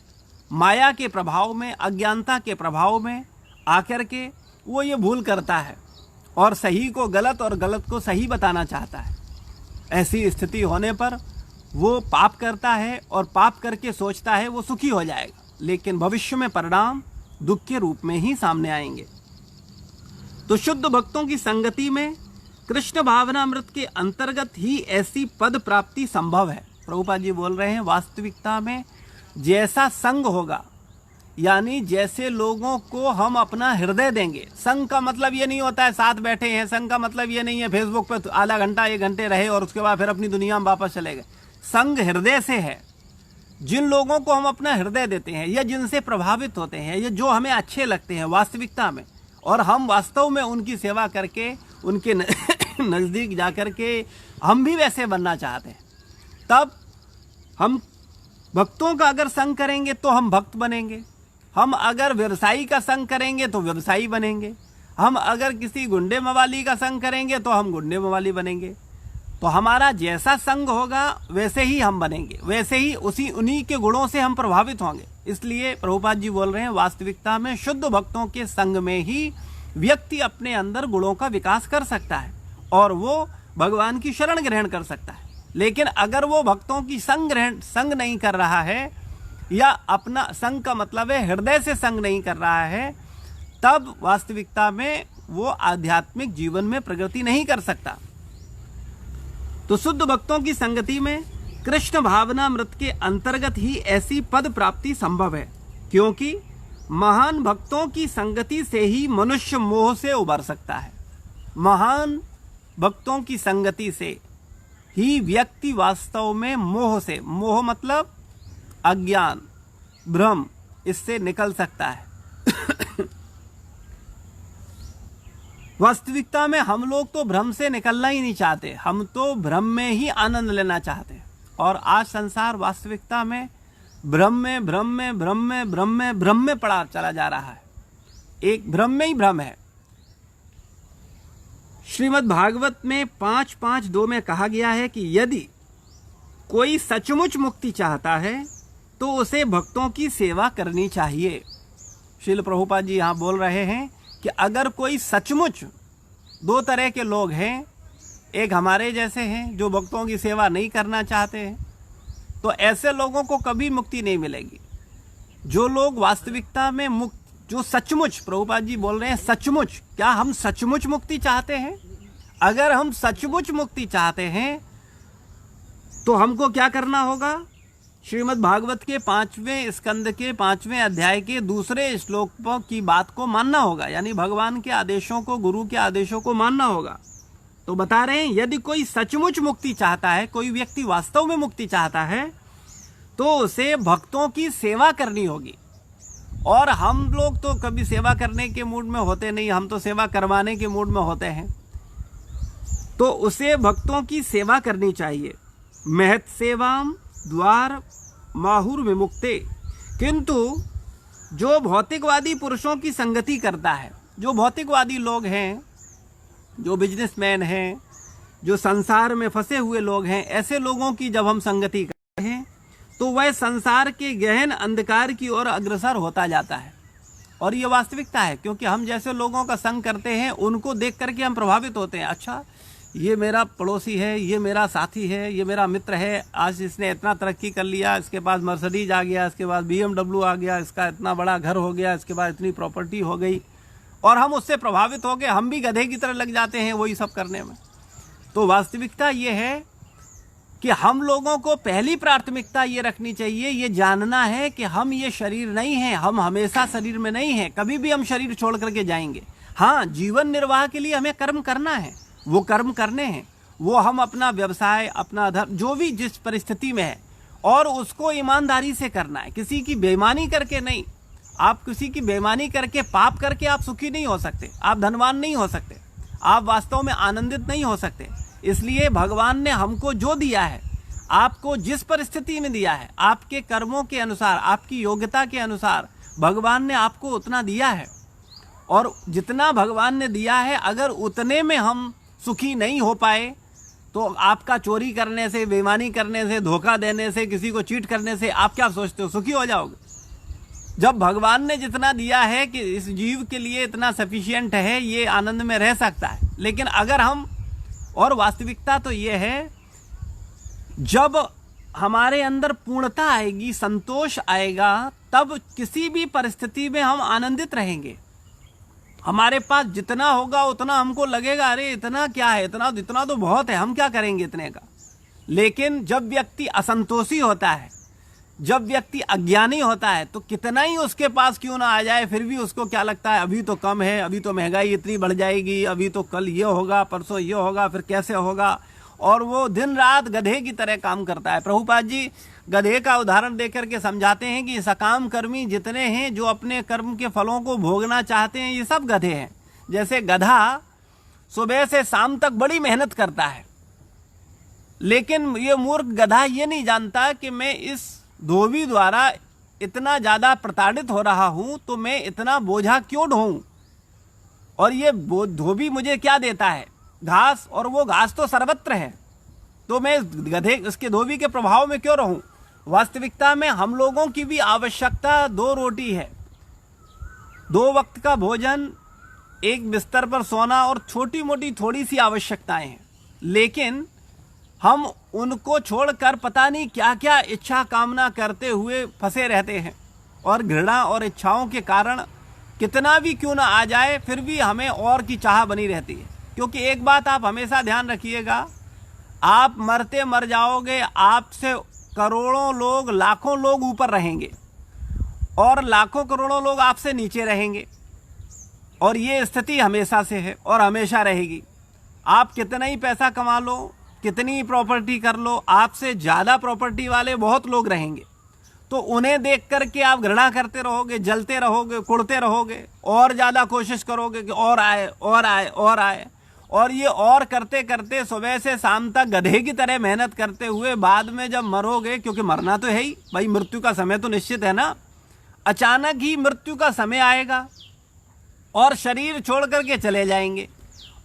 माया के प्रभाव में, अज्ञानता के प्रभाव में आकर के वो ये भूल करता है और सही को गलत और गलत को सही बताना चाहता है। ऐसी स्थिति होने पर वो पाप करता है और पाप करके सोचता है वो सुखी हो जाएगा, लेकिन भविष्य में परिणाम दुख के रूप में ही सामने आएंगे। तो शुद्ध भक्तों की संगति में कृष्ण भावनामृत के अंतर्गत ही ऐसी पद प्राप्ति संभव है। प्रभुपाद जी बोल रहे हैं वास्तविकता में जैसा संग होगा, यानी जैसे लोगों को हम अपना हृदय देंगे। संग का मतलब ये नहीं होता है साथ बैठे हैं, संग का मतलब ये नहीं है फेसबुक पे आधा घंटा 1 घंटे रहे और उसके बाद फिर अपनी दुनिया में वापस चले गए। संग हृदय से है। जिन लोगों को हम अपना हृदय देते हैं या जिनसे प्रभावित होते हैं या जो हमें अच्छे लगते हैं वास्तविकता में, और हम वास्तव में उनकी सेवा करके उनके नज़दीक जा कर के हम भी वैसे बनना चाहते हैं, तब हम भक्तों का अगर संग करेंगे तो हम भक्त बनेंगे, हम अगर व्यवसायी का संग करेंगे तो व्यवसायी बनेंगे, हम अगर किसी गुंडे मवाली का संग करेंगे तो हम गुंडे मवाली बनेंगे। तो हमारा जैसा संग होगा वैसे ही हम बनेंगे, वैसे ही उन्हीं के गुणों से हम प्रभावित होंगे। इसलिए प्रभुपाद जी बोल रहे हैं वास्तविकता में शुद्ध भक्तों के संग में ही व्यक्ति अपने अंदर गुणों का विकास कर सकता है और वो भगवान की शरण ग्रहण कर सकता है। लेकिन अगर वो भक्तों की संग नहीं कर रहा है, या अपना संग का मतलब है हृदय से संग नहीं कर रहा है, तब वास्तविकता में वो आध्यात्मिक जीवन में प्रगति नहीं कर सकता। तो शुद्ध भक्तों की संगति में कृष्ण भावनामृत के अंतर्गत ही ऐसी पद प्राप्ति संभव है, क्योंकि महान भक्तों की संगति से ही मनुष्य मोह से उबर सकता है। महान भक्तों की संगति से ही व्यक्ति वास्तव में मोह से, मोह मतलब अज्ञान, भ्रम, इससे निकल सकता है। वास्तविकता में हम लोग तो भ्रम से निकलना ही नहीं चाहते, हम तो भ्रम में ही आनंद लेना चाहते हैं। और आज संसार वास्तविकता में भ्रम में पड़ा चला जा रहा है, एक भ्रम में ही भ्रम है। श्रीमद् भागवत में 5.5.2 में कहा गया है कि यदि कोई सचमुच मुक्ति चाहता है तो उसे भक्तों की सेवा करनी चाहिए। श्रील प्रभुपाद जी यहाँ बोल रहे हैं कि अगर कोई सचमुच, दो तरह के लोग हैं, एक हमारे जैसे हैं जो भक्तों की सेवा नहीं करना चाहते हैं, तो ऐसे लोगों को कभी मुक्ति नहीं मिलेगी। जो लोग वास्तविकता में मुक्त, जो सचमुच, प्रभुपाद जी बोल रहे हैं सचमुच, क्या हम सचमुच मुक्ति चाहते हैं? अगर हम सचमुच मुक्ति चाहते हैं तो हमको क्या करना होगा? श्रीमद् भागवत के 5वें स्कंद के 5वें अध्याय के दूसरे श्लोक की बात को मानना होगा, यानी भगवान के आदेशों को, गुरु के आदेशों को मानना होगा। तो बता रहे हैं यदि कोई सचमुच मुक्ति चाहता है, कोई व्यक्ति वास्तव में मुक्ति चाहता है, तो उसे भक्तों की सेवा करनी होगी। और हम लोग तो कभी सेवा करने के मूड में होते नहीं, हम तो सेवा करवाने के मूड में होते हैं। तो उसे भक्तों की सेवा करनी चाहिए। महत सेवाम द्वार माहुर विमुक्ते। किंतु जो भौतिकवादी पुरुषों की संगति करता है, जो भौतिकवादी लोग हैं, जो बिजनेसमैन हैं, जो संसार में फंसे हुए लोग हैं, ऐसे लोगों की जब हम संगति करते हैं तो वह संसार के गहन अंधकार की ओर अग्रसर होता जाता है। और ये वास्तविकता है, क्योंकि हम जैसे लोगों का संग करते हैं उनको देख करके हम प्रभावित होते हैं। अच्छा, ये मेरा पड़ोसी है, ये मेरा साथी है, ये मेरा मित्र है, आज इसने इतना तरक्की कर लिया, इसके पास मर्सिडीज आ गया, इसके पास BMW आ गया, इसका इतना बड़ा घर हो गया, इसके पास इतनी प्रॉपर्टी हो गई, और हम उससे प्रभावित हो गए, हम भी गधे की तरह लग जाते हैं वही सब करने में। तो वास्तविकता ये है कि हम लोगों को पहली प्राथमिकता ये रखनी चाहिए, ये जानना है कि हम ये शरीर नहीं हैं, हम हमेशा शरीर में नहीं हैं, कभी भी हम शरीर छोड़ करके जाएंगे। हाँ, जीवन निर्वाह के लिए हमें कर्म करना है, वो कर्म करने हैं, वो हम अपना व्यवसाय, अपना धर्म, जो भी जिस परिस्थिति में है, और उसको ईमानदारी से करना है, किसी की बेईमानी करके नहीं। आप किसी की बेईमानी करके, पाप करके आप सुखी नहीं हो सकते, आप धनवान नहीं हो सकते, आप वास्तव में आनंदित नहीं हो सकते। इसलिए भगवान ने हमको जो दिया है, आपको जिस परिस्थिति में दिया है, आपके कर्मों के अनुसार, आपकी योग्यता के अनुसार भगवान ने आपको उतना दिया है। और जितना भगवान ने दिया है, अगर उतने में हम सुखी नहीं हो पाए तो आपका चोरी करने से, बेईमानी करने से, धोखा देने से, किसी को चीट करने से आप क्या सोचते हो सुखी हो जाओगे? जब भगवान ने जितना दिया है कि इस जीव के लिए इतना सफिशिएंट है, ये आनंद में रह सकता है। लेकिन अगर हम, और वास्तविकता तो ये है, जब हमारे अंदर पूर्णता आएगी, संतोष आएगा, तब किसी भी परिस्थिति में हम आनंदित रहेंगे। हमारे पास जितना होगा उतना हमको लगेगा अरे इतना क्या है, इतना तो बहुत है, हम क्या करेंगे इतने का। लेकिन जब व्यक्ति असंतोषी होता है, जब व्यक्ति अज्ञानी होता है, तो कितना ही उसके पास क्यों ना आ जाए, फिर भी उसको क्या लगता है अभी तो कम है, अभी तो महंगाई इतनी बढ़ जाएगी, अभी तो कल ये होगा, परसों ये होगा, फिर कैसे होगा। और वो दिन रात गधे की तरह काम करता है। प्रभुपाद जी गधे का उदाहरण देकर के समझाते हैं कि सकाम कर्मी जितने हैं, जो अपने कर्म के फलों को भोगना चाहते हैं, ये सब गधे हैं। जैसे गधा सुबह से शाम तक बड़ी मेहनत करता है, लेकिन ये मूर्ख गधा ये नहीं जानता कि मैं इस धोबी द्वारा इतना ज़्यादा प्रताड़ित हो रहा हूँ तो मैं इतना बोझा क्यों ढोऊं? और ये धोबी मुझे क्या देता है? घास, और वो घास तो सर्वत्र है, तो मैं गधे इसके धोबी के प्रभाव में क्यों रहूं? वास्तविकता में हम लोगों की भी आवश्यकता 2 रोटी है, 2 वक्त का भोजन, एक बिस्तर पर सोना और छोटी मोटी थोड़ी सी आवश्यकताएं हैं, लेकिन हम उनको छोड़कर पता नहीं क्या क्या इच्छा कामना करते हुए फंसे रहते हैं, और घृणा और इच्छाओं के कारण कितना भी क्यों ना आ जाए फिर भी हमें और की चाह बनी रहती है। क्योंकि एक बात आप हमेशा ध्यान रखिएगा, आप मरते मर जाओगे, आपसे करोड़ों लोग, लाखों लोग ऊपर रहेंगे और लाखों करोड़ों लोग आपसे नीचे रहेंगे, और ये स्थिति हमेशा से है और हमेशा रहेगी। आप कितना ही पैसा कमा लो, कितनी प्रॉपर्टी कर लो, आपसे ज़्यादा प्रॉपर्टी वाले बहुत लोग रहेंगे, तो उन्हें देख करके आप घृणा करते रहोगे, जलते रहोगे, कुड़ते रहोगे, और ज़्यादा कोशिश करोगे कि और आए और आए और आए, और ये और करते करते सुबह से शाम तक गधे की तरह मेहनत करते हुए बाद में जब मरोगे, क्योंकि मरना तो है ही भाई, मृत्यु का समय तो निश्चित है ना, अचानक ही मृत्यु का समय आएगा और शरीर छोड़ करके चले जाएंगे,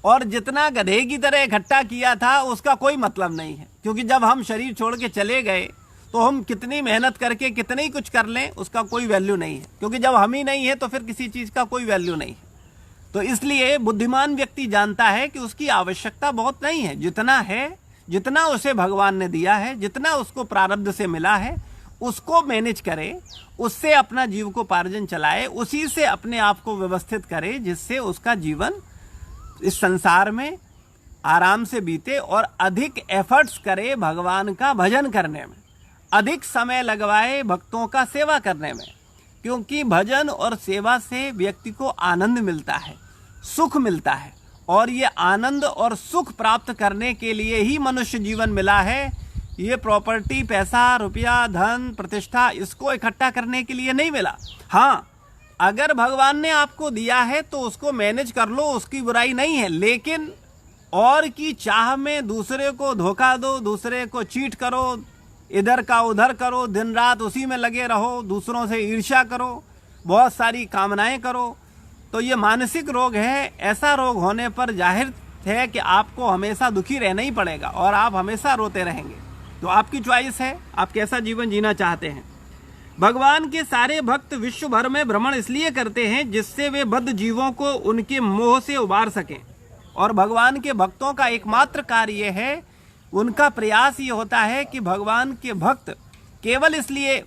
और जितना गधे की तरह इकट्ठा किया था उसका कोई मतलब नहीं है। क्योंकि जब हम शरीर छोड़ के चले गए तो हम कितनी मेहनत करके कितने ही कुछ कर लें उसका कोई वैल्यू नहीं है, क्योंकि जब हम ही नहीं है तो फिर किसी चीज़ का कोई वैल्यू नहीं है। तो इसलिए बुद्धिमान व्यक्ति जानता है कि उसकी आवश्यकता बहुत नहीं है, जितना है, जितना उसे भगवान ने दिया है, जितना उसको प्रारब्ध से मिला है, उसको मैनेज करे, उससे अपना जीविकोपार्जन चलाए, उसी से अपने आप को व्यवस्थित करे, जिससे उसका जीवन इस संसार में आराम से बीते, और अधिक एफर्ट्स करे भगवान का भजन करने में, अधिक समय लगवाए भक्तों का सेवा करने में, क्योंकि भजन और सेवा से व्यक्ति को आनंद मिलता है, सुख मिलता है, और ये आनंद और सुख प्राप्त करने के लिए ही मनुष्य जीवन मिला है। ये प्रॉपर्टी, पैसा, रुपया, धन, प्रतिष्ठा, इसको इकट्ठा करने के लिए नहीं मिला। हाँ, अगर भगवान ने आपको दिया है तो उसको मैनेज कर लो, उसकी बुराई नहीं है, लेकिन और की चाह में दूसरे को धोखा दो, दूसरे को चीट करो, इधर का उधर करो, दिन रात उसी में लगे रहो, दूसरों से ईर्ष्या करो, बहुत सारी कामनाएं करो, तो ये मानसिक रोग है। ऐसा रोग होने पर जाहिर है कि आपको हमेशा दुखी रहना ही पड़ेगा और आप हमेशा रोते रहेंगे। तो आपकी चॉइस है, आप कैसा जीवन जीना चाहते हैं। भगवान के सारे भक्त विश्व भर में भ्रमण इसलिए करते हैं जिससे वे बद्ध जीवों को उनके मोह से उबार सकें, और भगवान के भक्तों का एकमात्र कार्य ये है, उनका प्रयास ये होता है कि भगवान के भक्त केवल इसलिए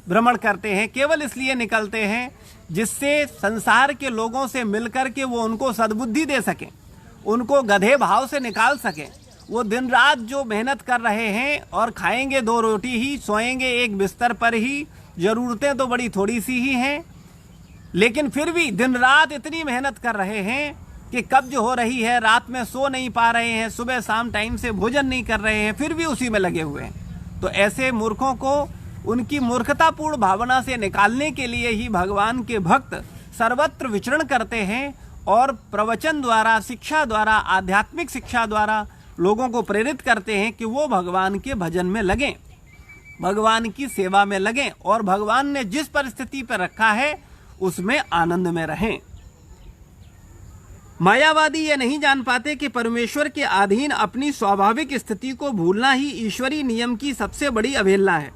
भ्रमण करते हैं, केवल इसलिए निकलते हैं जिससे संसार के लोगों से मिलकर के वो उनको सद्बुद्धि दे सकें, उनको गधे भाव से निकाल सकें। वो दिन रात जो मेहनत कर रहे हैं और खाएंगे 2 रोटी ही, सोएंगे एक बिस्तर पर ही, ज़रूरतें तो बड़ी थोड़ी सी ही हैं, लेकिन फिर भी दिन रात इतनी मेहनत कर रहे हैं कि कब्ज हो रही है, रात में सो नहीं पा रहे हैं, सुबह शाम टाइम से भोजन नहीं कर रहे हैं, फिर भी उसी में लगे हुए हैं। तो ऐसे मूर्खों को उनकी मूर्खतापूर्ण भावना से निकालने के लिए ही भगवान के भक्त सर्वत्र विचरण करते हैं, और प्रवचन द्वारा, शिक्षा द्वारा, आध्यात्मिक शिक्षा द्वारा लोगों को प्रेरित करते हैं कि वो भगवान के भजन में लगें, भगवान की सेवा में लगें, और भगवान ने जिस परिस्थिति पर रखा है उसमें आनंद में रहें। मायावादी ये नहीं जान पाते कि परमेश्वर के अधीन अपनी स्वाभाविक स्थिति को भूलना ही ईश्वरीय नियम की सबसे बड़ी अवहेलना है।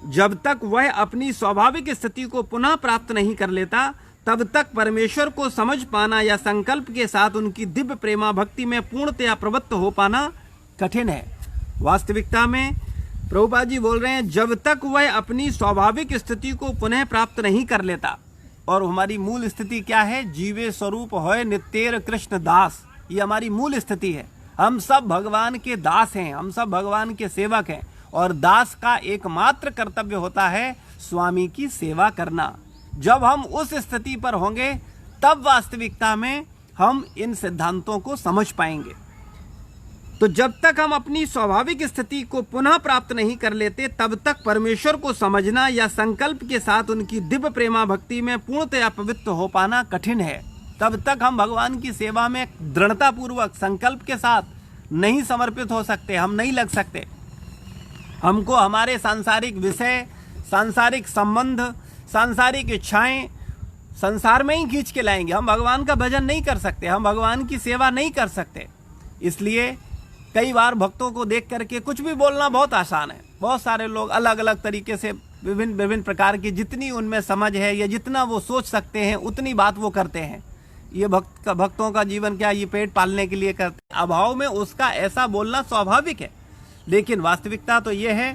जब तक वह अपनी स्वाभाविक स्थिति को पुनः प्राप्त नहीं कर लेता, तब तक परमेश्वर को समझ पाना या संकल्प के साथ उनकी दिव्य प्रेमा भक्ति में पूर्णतया प्रवृत्त हो पाना कठिन है। वास्तविकता में प्रभुपाद जी बोल रहे हैं, जब तक वह अपनी स्वाभाविक स्थिति को पुनः प्राप्त नहीं कर लेता, और हमारी मूल स्थिति क्या है? जीवे स्वरूप होय नित्यर कृष्ण दास, ये हमारी मूल स्थिति है। हम सब भगवान के दास हैं, हम सब भगवान के सेवक हैं, और दास का एकमात्र कर्तव्य होता है स्वामी की सेवा करना। जब हम उस स्थिति पर होंगे तब वास्तविकता में हम इन सिद्धांतों को समझ पाएंगे। तो जब तक हम अपनी स्वाभाविक स्थिति को पुनः प्राप्त नहीं कर लेते, तब तक परमेश्वर को समझना या संकल्प के साथ उनकी दिव्य प्रेमा भक्ति में पूर्णतया पवित्र हो पाना कठिन है। तब तक हम भगवान की सेवा में दृढ़तापूर्वक संकल्प के साथ नहीं समर्पित हो सकते, हम नहीं लग सकते। हमको हमारे सांसारिक विषय सांसारिक संबंध, सांसारिक इच्छाएं संसार में ही खींच के लाएंगे। हम भगवान का भजन नहीं कर सकते, हम भगवान की सेवा नहीं कर सकते। इसलिए कई बार भक्तों को देख करके कुछ भी बोलना बहुत आसान है। बहुत सारे लोग अलग अलग तरीके से विभिन्न प्रकार की जितनी उनमें समझ है या जितना वो सोच सकते हैं उतनी बात वो करते हैं। ये भक्तों का जीवन क्या ये पेट पालने के लिए करते हैं? अभाव में उसका ऐसा बोलना स्वाभाविक है, लेकिन वास्तविकता तो ये है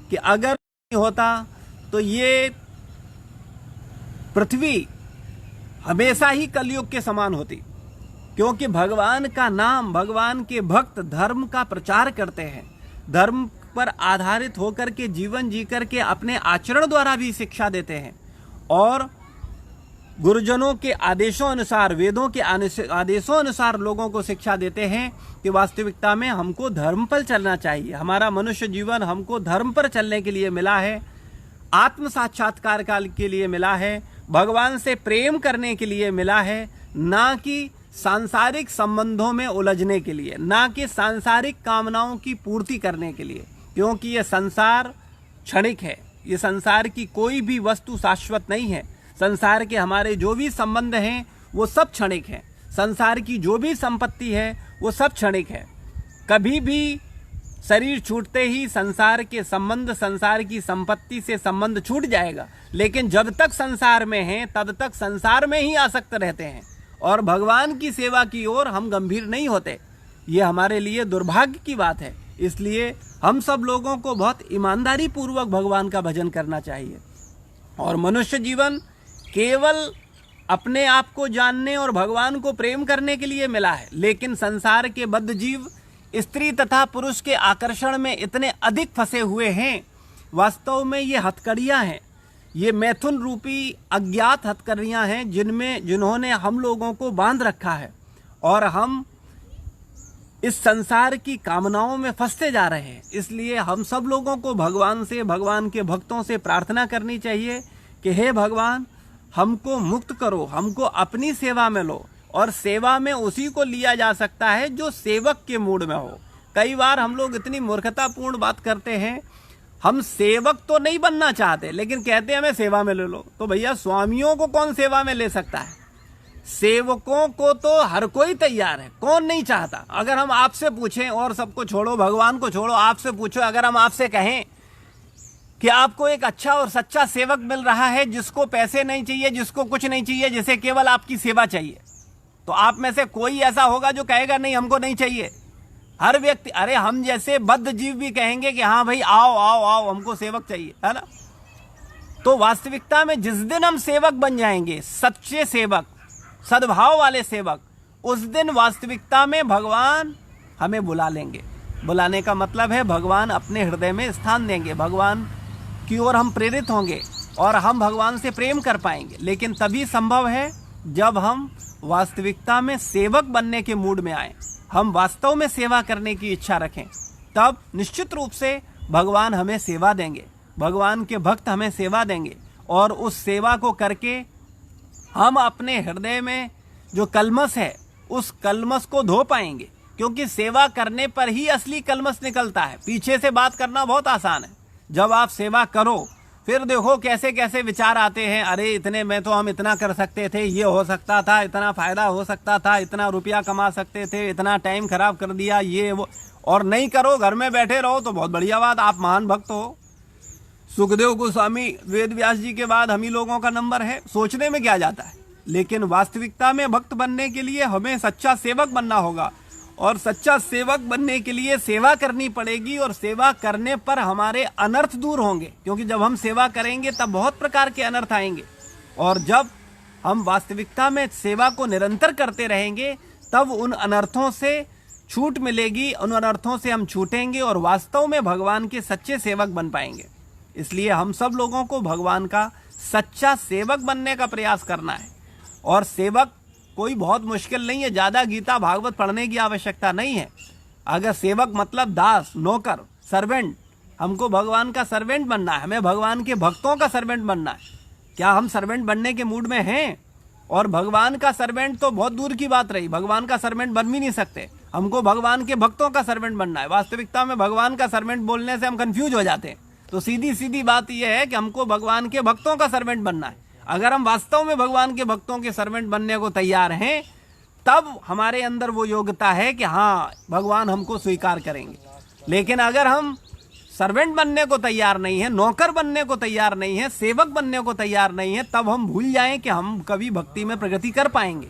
कि अगर नहीं होता तो ये पृथ्वी हमेशा ही कलयुग के समान होती, क्योंकि भगवान का नाम, भगवान के भक्त धर्म का प्रचार करते हैं, धर्म पर आधारित होकर के जीवन जी करके अपने आचरण द्वारा भी शिक्षा देते हैं और गुरुजनों के आदेशों अनुसार, वेदों के आदेशों अनुसार लोगों को शिक्षा देते हैं कि वास्तविकता में हमको धर्म पर चलना चाहिए। हमारा मनुष्य जीवन हमको धर्म पर चलने के लिए मिला है, आत्म साक्षात्कार के लिए मिला है, भगवान से प्रेम करने के लिए मिला है, ना कि सांसारिक संबंधों में उलझने के लिए, ना कि सांसारिक कामनाओं की पूर्ति करने के लिए। क्योंकि ये संसार क्षणिक है, ये संसार की कोई भी वस्तु शाश्वत नहीं है। संसार के हमारे जो भी संबंध हैं वो सब क्षणिक हैं, संसार की जो भी संपत्ति है वो सब क्षणिक है। कभी भी शरीर छूटते ही संसार के संबंध, संसार की संपत्ति से संबंध छूट जाएगा, लेकिन जब तक संसार में हैं तब तक संसार में ही आसक्त रहते हैं और भगवान की सेवा की ओर हम गंभीर नहीं होते। ये हमारे लिए दुर्भाग्य की बात है। इसलिए हम सब लोगों को बहुत ईमानदारी पूर्वक भगवान का भजन करना चाहिए। और मनुष्य जीवन केवल अपने आप को जानने और भगवान को प्रेम करने के लिए मिला है, लेकिन संसार के बद्ध जीव स्त्री तथा पुरुष के आकर्षण में इतने अधिक फंसे हुए हैं। वास्तव में ये हथकड़ियाँ हैं, ये मैथुन रूपी अज्ञात हथकड़ियाँ हैं जिन्होंने हम लोगों को बांध रखा है और हम इस संसार की कामनाओं में फंसते जा रहे हैं। इसलिए हम सब लोगों को भगवान से, भगवान के भक्तों से प्रार्थना करनी चाहिए कि हे भगवान, हमको मुक्त करो, हमको अपनी सेवा में लो। और सेवा में उसी को लिया जा सकता है जो सेवक के मूड में हो। कई बार हम लोग इतनी मूर्खतापूर्ण बात करते हैं, हम सेवक तो नहीं बनना चाहते लेकिन कहते हैं हमें सेवा में ले लो। तो भैया स्वामियों को कौन सेवा में ले सकता है? सेवकों को तो हर कोई तैयार है, कौन नहीं चाहता। अगर हम आपसे पूछें, और सबको छोड़ो, भगवान को छोड़ो, आपसे पूछो, अगर हम आपसे कहें कि आपको एक अच्छा और सच्चा सेवक मिल रहा है जिसको पैसे नहीं चाहिए, जिसको कुछ नहीं चाहिए, जिसे केवल आपकी सेवा चाहिए, तो आप में से कोई ऐसा होगा जो कहेगा नहीं हमको नहीं चाहिए? हर व्यक्ति, अरे हम जैसे बद्ध जीव भी कहेंगे कि हाँ भाई आओ आओ आओ हमको सेवक चाहिए, है ना। तो वास्तविकता में जिस दिन हम सेवक बन जाएंगे, सच्चे सेवक, सद्भाव वाले सेवक, उस दिन वास्तविकता में भगवान हमें बुला लेंगे। बुलाने का मतलब है भगवान अपने हृदय में स्थान देंगे, भगवान की ओर हम प्रेरित होंगे और हम भगवान से प्रेम कर पाएंगे। लेकिन तभी संभव है जब हम वास्तविकता में सेवक बनने के मूड में आए, हम वास्तव में सेवा करने की इच्छा रखें, तब निश्चित रूप से भगवान हमें सेवा देंगे, भगवान के भक्त हमें सेवा देंगे। और उस सेवा को करके हम अपने हृदय में जो कलमश है उस कलमश को धो पाएंगे, क्योंकि सेवा करने पर ही असली कलमश निकलता है। पीछे से बात करना बहुत आसान है, जब आप सेवा करो फिर देखो कैसे कैसे विचार आते हैं, अरे इतने में तो हम इतना कर सकते थे, ये हो सकता था, इतना फायदा हो सकता था, इतना रुपया कमा सकते थे, इतना टाइम खराब कर दिया, ये वो। और नहीं करो, घर में बैठे रहो तो बहुत बढ़िया बात, आप महान भक्त हो। सुखदेव गोस्वामी वेद व्यास जी के बाद हम ही लोगों का नंबर है, सोचने में क्या जाता है। लेकिन वास्तविकता में भक्त बनने के लिए हमें सच्चा सेवक बनना होगा, और सच्चा सेवक बनने के लिए सेवा करनी पड़ेगी, और सेवा करने पर हमारे अनर्थ दूर होंगे, क्योंकि जब हम सेवा करेंगे तब बहुत प्रकार के अनर्थ आएंगे। और जब हम वास्तविकता में सेवा को निरंतर करते रहेंगे तब उन अनर्थों से छूट मिलेगी, उन अनर्थों से हम छूटेंगे और वास्तव में भगवान के सच्चे सेवक बन पाएंगे। इसलिए हम सब लोगों को भगवान का सच्चा सेवक बनने का प्रयास करना है। और सेवक कोई बहुत मुश्किल नहीं है, ज़्यादा गीता भागवत पढ़ने की आवश्यकता नहीं है। अगर सेवक मतलब दास, नौकर, सर्वेंट, हमको भगवान का सर्वेंट बनना है, हमें भगवान के भक्तों का सर्वेंट बनना है। क्या हम सर्वेंट बनने के मूड में हैं? और भगवान का सर्वेंट तो बहुत दूर की बात रही, भगवान का सर्वेंट बन भी नहीं सकते। हमको भगवान के भक्तों का सर्वेंट बनना है। वास्तविकता में भगवान का सर्वेंट बोलने से हम कंफ्यूज हो जाते हैं। तो सीधी सीधी बात यह है कि हमको भगवान के भक्तों का सर्वेंट बनना है। अगर हम वास्तव में भगवान के भक्तों के सर्वेंट बनने को तैयार हैं, तब हमारे अंदर वो योग्यता है कि हाँ, भगवान हमको स्वीकार करेंगे। लेकिन अगर हम सर्वेंट बनने को तैयार नहीं है, नौकर बनने को तैयार नहीं है, सेवक बनने को तैयार नहीं है, तब हम भूल जाएं कि हम कभी भक्ति में प्रगति कर पाएंगे।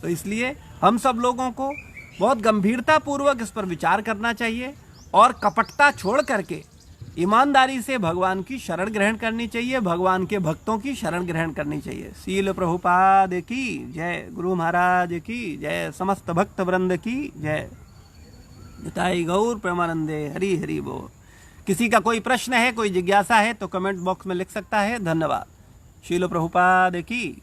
तो इसलिए हम सब लोगों को बहुत गंभीरता पूर्वक इस पर विचार करना चाहिए और कपटता छोड़ करके ईमानदारी से भगवान की शरण ग्रहण करनी चाहिए, भगवान के भक्तों की शरण ग्रहण करनी चाहिए। सील प्रभुपाद की जय, गुरु महाराज की जय, समस्त भक्त वृंद की जय। निताई गौर प्रेमानंदे, हरि हरि बोल। किसी का कोई प्रश्न है, कोई जिज्ञासा है तो कमेंट बॉक्स में लिख सकता है। धन्यवाद। शील प्रभुपाद की